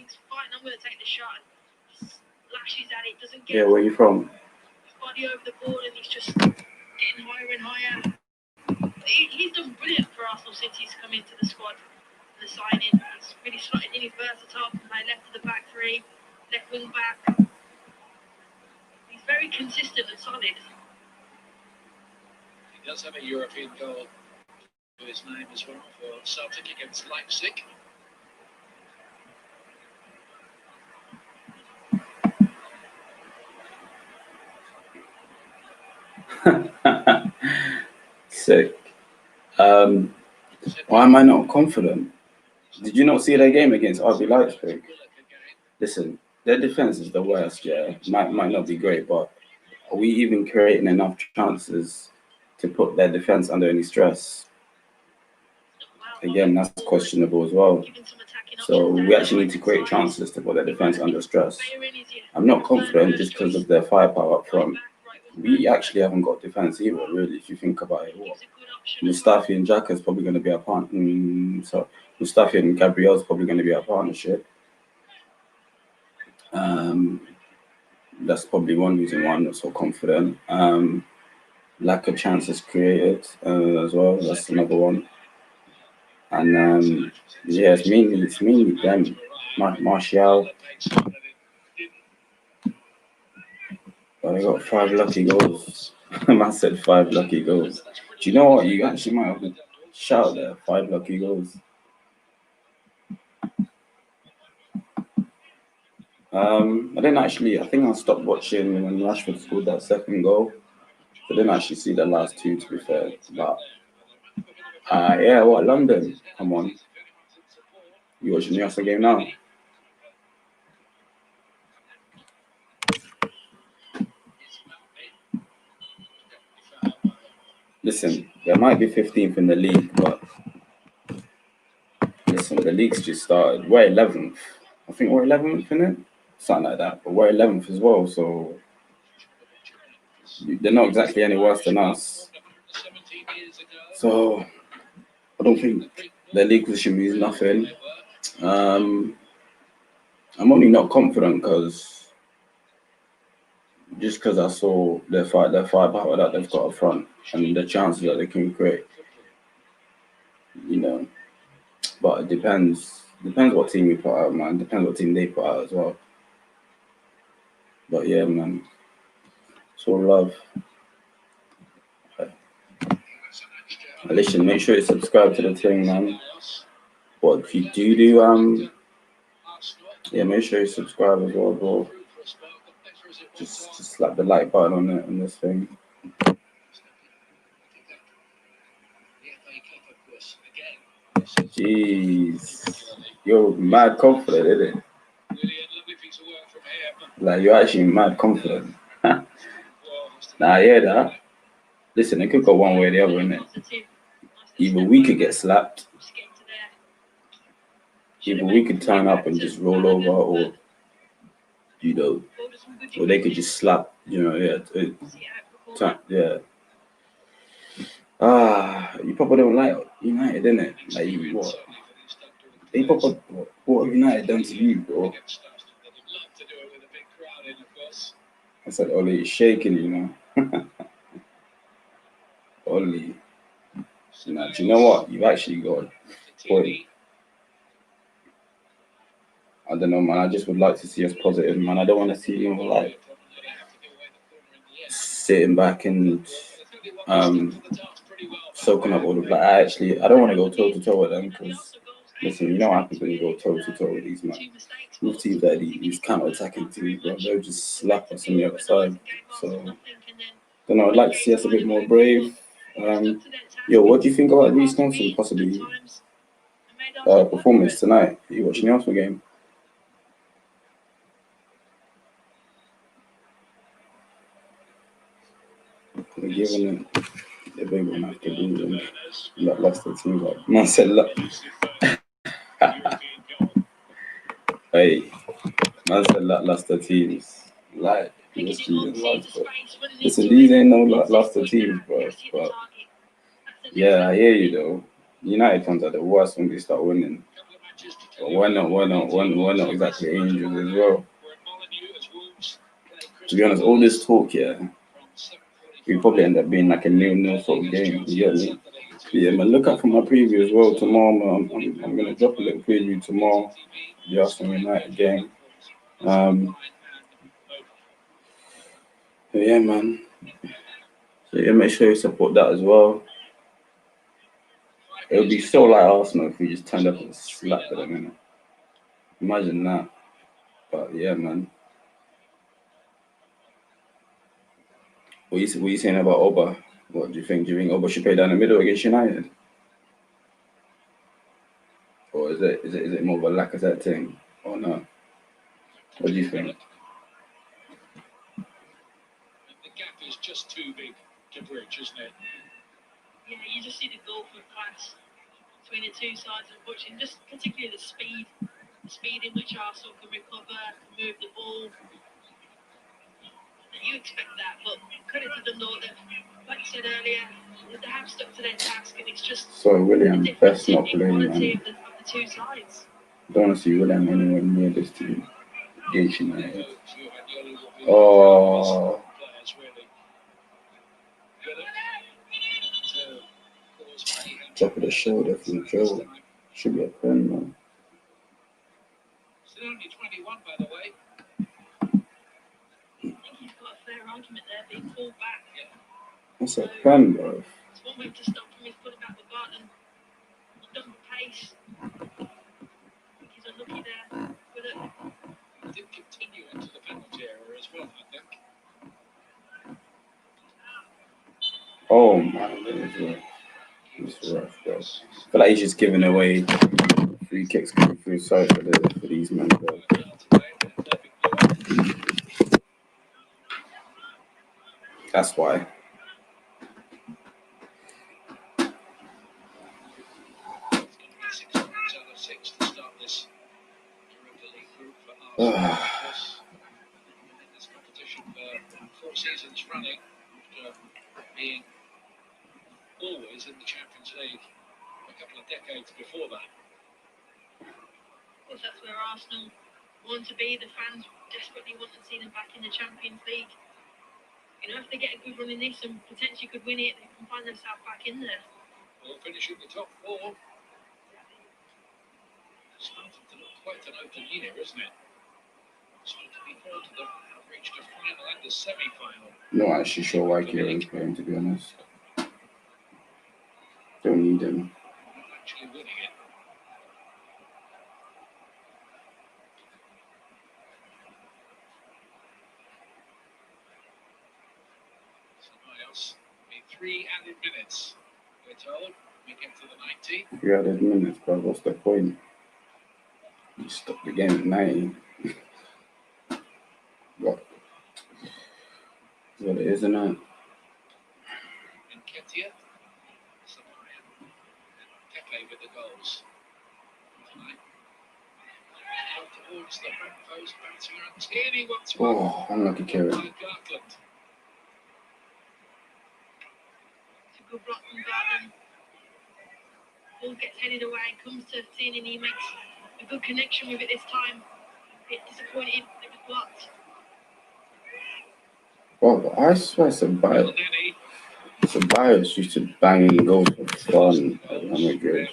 Yeah, where you from? Body over the ball and he's just getting higher and higher. He's done brilliant for Arsenal since he's come into the squad. The signing, he's really slotted in. He's versatile, can play left of the back three, left wing back. He's very consistent and solid. He does have a European goal to his name as well for Celtic against Leipzig. Sick. Why am I not confident? Did you not see their game against RB Leipzig? Listen, their defense is the worst. Yeah, might not be great, but are we even creating enough chances to put their defense under any stress? Again, that's questionable as well. So we actually need to create chances to put their defense under stress. I'm not confident just because of their firepower up front. We actually haven't got defense either, really, if you think about it. What? Mustafi and Xhaka is probably going to be our partner. Mustafi and Gabriel's probably going to be our partnership. That's probably one reason why I'm not so confident. Lack of chances created as well. That's another one. And yeah, it's mainly them. Martial. But they got 5 lucky goals. I said 5 lucky goals. Do you know what? You actually might have to shout there. 5 lucky goals. I think I stopped watching when Rashford scored that second goal. I didn't actually see the last 2, to be fair. But yeah, what, London? Come on. You watching the Newcastle game now? listen, there might be 15th in the league, but listen, the league's just started. We're 11th. I think we're 11th in it, something like that. But we're 11th as well, so they're not exactly any worse than us. So I don't think the league position means nothing. I'm only not confident because I saw their firepower that they've got up front and the chances that they can create. You know, but it depends. Depends what team we put out, man. Depends what team they put out as well. But yeah, man. It's all love. Listen, make sure you subscribe to the thing, man. But if you do yeah, make sure you subscribe as well, bro. Just slap the like button on it on this thing. Jeez, you're mad confident, isn't it? Like you're actually mad confident. Nah, I hear that. Listen, it could go one way or the other, innit? Either we could get slapped, either we could turn up and just roll over, or or they could just slap, yeah. Yeah. You probably don't like United, innit? Like, what? What have United done to you, bro? I said, Ollie, it's shaking, Ollie. Nah, do you know what? You've actually got a point. I don't know, man. I just would like to see us positive, man. I don't want to see like sitting back and soaking up all of that. I don't want to go toe to toe with them because listen, you know what happens when you go toe to toe with these man. With teams like these counter-attacking teams, bro, they'll just slap us on the other side. So, don't know. I'd like to see us a bit more brave. What do you think about Reece Nelson possibly performance tonight? Are you watching the Arsenal game? They're giving it. They're big one after losing. Lost the team. Like man said, look. Hey, man said lost the teams. Like listen, these ain't no lost the teams, bro. But yeah, I hear you though. United fans are the worst when they start winning. But we're not exactly angels as well. To be honest, all this talk, we probably end up being like a 0-0 sort of game. You get me? Yeah, man. Look out for my preview as well tomorrow. Man. I'm gonna drop a little preview tomorrow. The Arsenal United game. Yeah, man. So yeah, make sure you support that as well. It would be so like Arsenal if we just turned up and slapped at them, Imagine that. But yeah, man. What you saying about Oba? What do you think? Do you think Oba should play down the middle against United? Or is it more of a Lacazette thing? Or no? What do you think? The gap is just too big to bridge, isn't it? Yeah, you just see the gulf of class between the two sides of watching, just particularly the speed in which Arsenal can recover, can move the ball. You expect that, but credit to Dundalk that, like you said earlier, they have stuck to their task, and it's just so William, best not playing, man. Of the two sides. Don't want to see William anywhere near this team. Against United. Oh. Top of the shoulder from Joe. Should be a pen, man. Still only 21, by the way. I think he's got a fair argument there, being pulled back. That's a pen, bro. It's one way to stop him, he's putting back the button. He's done the pace. He's unlucky there. He did continue into the penalty area as well, I think. Oh, man. It's rough, bro. I feel like he's just giving away free kicks coming through. Sorry for these men, bro. That's why. course, in this competition for 4 seasons running, after being always in the Champions League a couple of decades before that. Of course, that's where Arsenal want to be. The fans desperately want to see them back in the Champions League. You know, if they get a good run in this and potentially could win it, they can find themselves back in there. Well, finishing the top 4. Starting to look quite an open year, isn't it? So to be fair to them, have reached a final and a semi-final. Not actually sure why Kieran's playing, to be honest. Don't need him. Not actually winning it. Somebody else. 3 added minutes. We're told we get to the 90. 3 added minutes, bro. What's the point? You stop the game at 90. What? That's what it is, isn't it? Nketiah, Samaya, and Pepe with the goals tonight. Out towards the front post, bouncing around. Tierney once more. Oh, unlucky Kieran. By Gartland. It's a good block from Garden. Ball gets headed away, comes to Tierney, and he makes a good connection with it this time. A bit disappointed, it was blocked. Oh, I swear Ceballos used to bang in goals for fun at Real Madrid.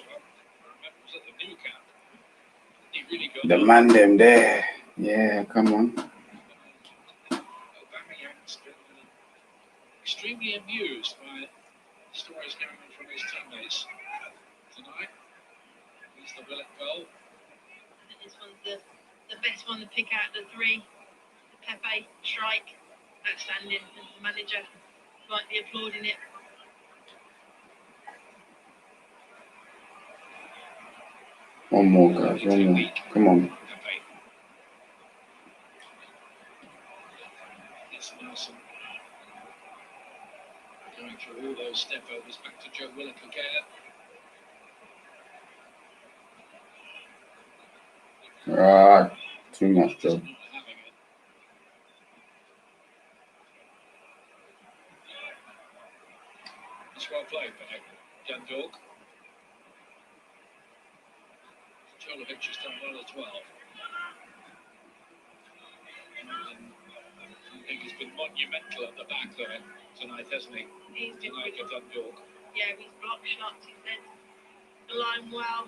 The man them there. Yeah, come on. Aubameyang's been extremely amused by stories going on from his teammates tonight. He's the Willock goal. I think this one's the best one to pick out of the 3. The Pepe strike, outstanding. And the manager might be applauding it. One more, guys. One more. Come on. Pepe. Yes, Nelson. Going through all those step overs back to Joe Willock again. Too much, Joe. Not having it. It's well played by Dundalk. Jolovic has done well as well. I think he's been monumental at the back there tonight, hasn't he? He's been Tonight at Dundalk. yeah, he's blocked shots, he's led the line well,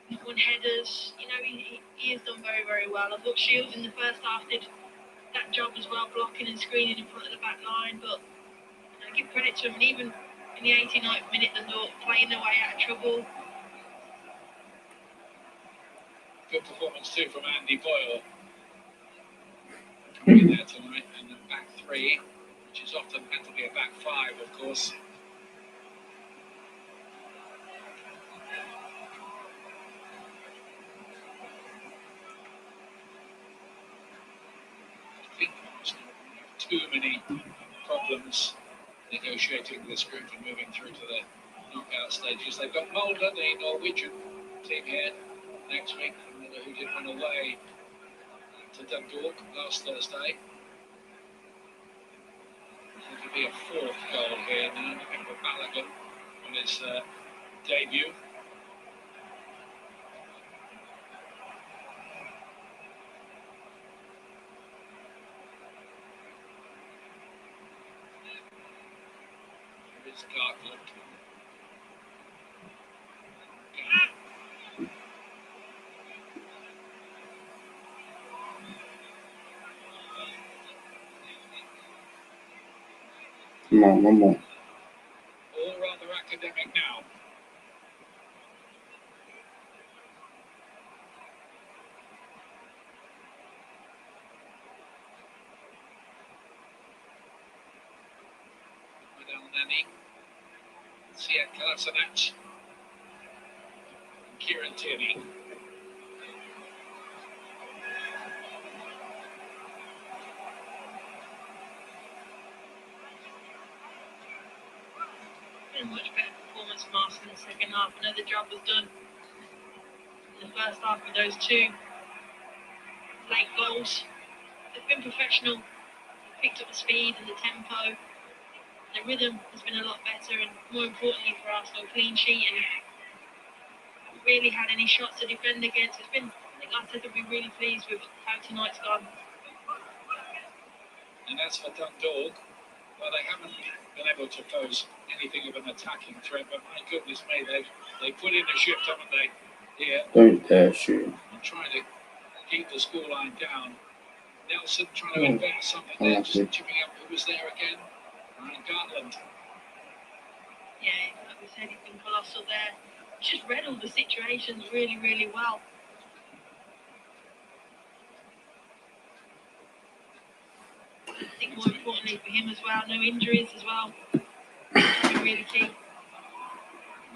he's won headers, you know, he has done very, very well. I thought Shields in the first half did that job as well, blocking and screening in front of the back line, but I give credit to him, and even in the 89th minute, the North playing their way out of trouble. Good performance too from Andy Boyle. Coming in there tonight, and the back 3, which is often meant to be a back 5, of course. I think Arsenal have too many problems negotiating this group and moving through to the knockout stages. They've got Molde, the Norwegian team here next week, who did run away to Dundalk last Thursday. It could be a 4th goal here now, looking for Balogun on his debut. Here is Gartland. Come on, one more. All rather academic now. Madal Nani, Siad Kolasinac, Kieran Tierney. A much better performance from Arsenal in the second half. I know the job was done in the first half with those 2. late goals. They've been professional, picked up the speed and the tempo. The rhythm has been a lot better, and more importantly for Arsenal, clean sheet, and haven't really had any shots to defend against. It's been, I think Arteta will be really pleased with how tonight's gone. And as for Dundalk, well, they haven't been able to pose anything of an attacking threat, but my goodness me, they put in a shift, haven't they? Here, Don't dare shoot. and trying to keep the scoreline down. Nelson trying to invent something there, Unlucky. just chipping up. Who was there again? Ryan Gartland. Yeah, like we said, he's been colossal there. Just read all the situations really, really well. I think more importantly for him as well, no injuries as well. Which has been really key.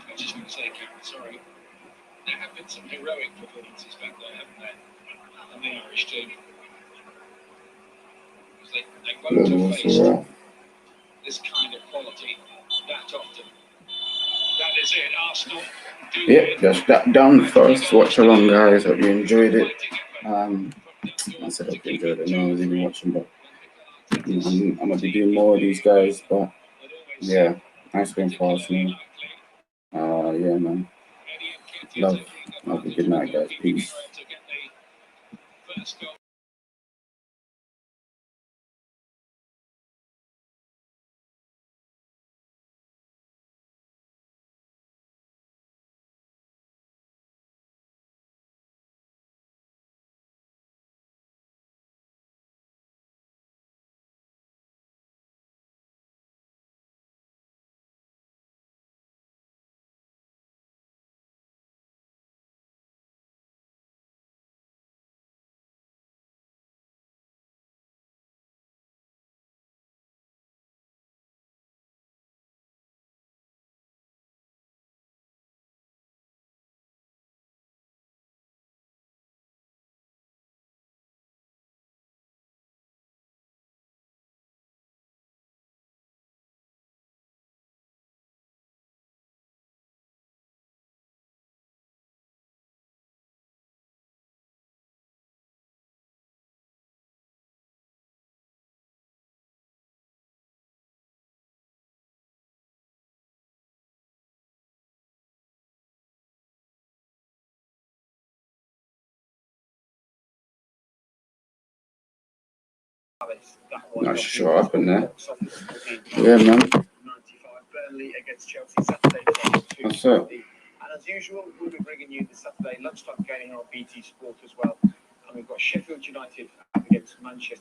I was just going to say, Cameron, sorry. There have been some heroic performances back there, haven't there? And the Irish team. Because they won't have faced this kind of quality that often. That is it, Arsenal. Yep, just that done first. Watchalong, guys. Hope you enjoyed it. I said hope you enjoyed it. No, I was even watching, but I'm gonna be doing more of these guys. But yeah, nice win for Arsenal. Yeah, man. Love. Have a good night, guys. Peace. Not sure what happened there. Yeah, man. 95 Burnley against Chelsea Saturday. What's up? And as usual, we'll be bringing you the Saturday lunchtime game on BT Sport as well. And we've got Sheffield United up against Manchester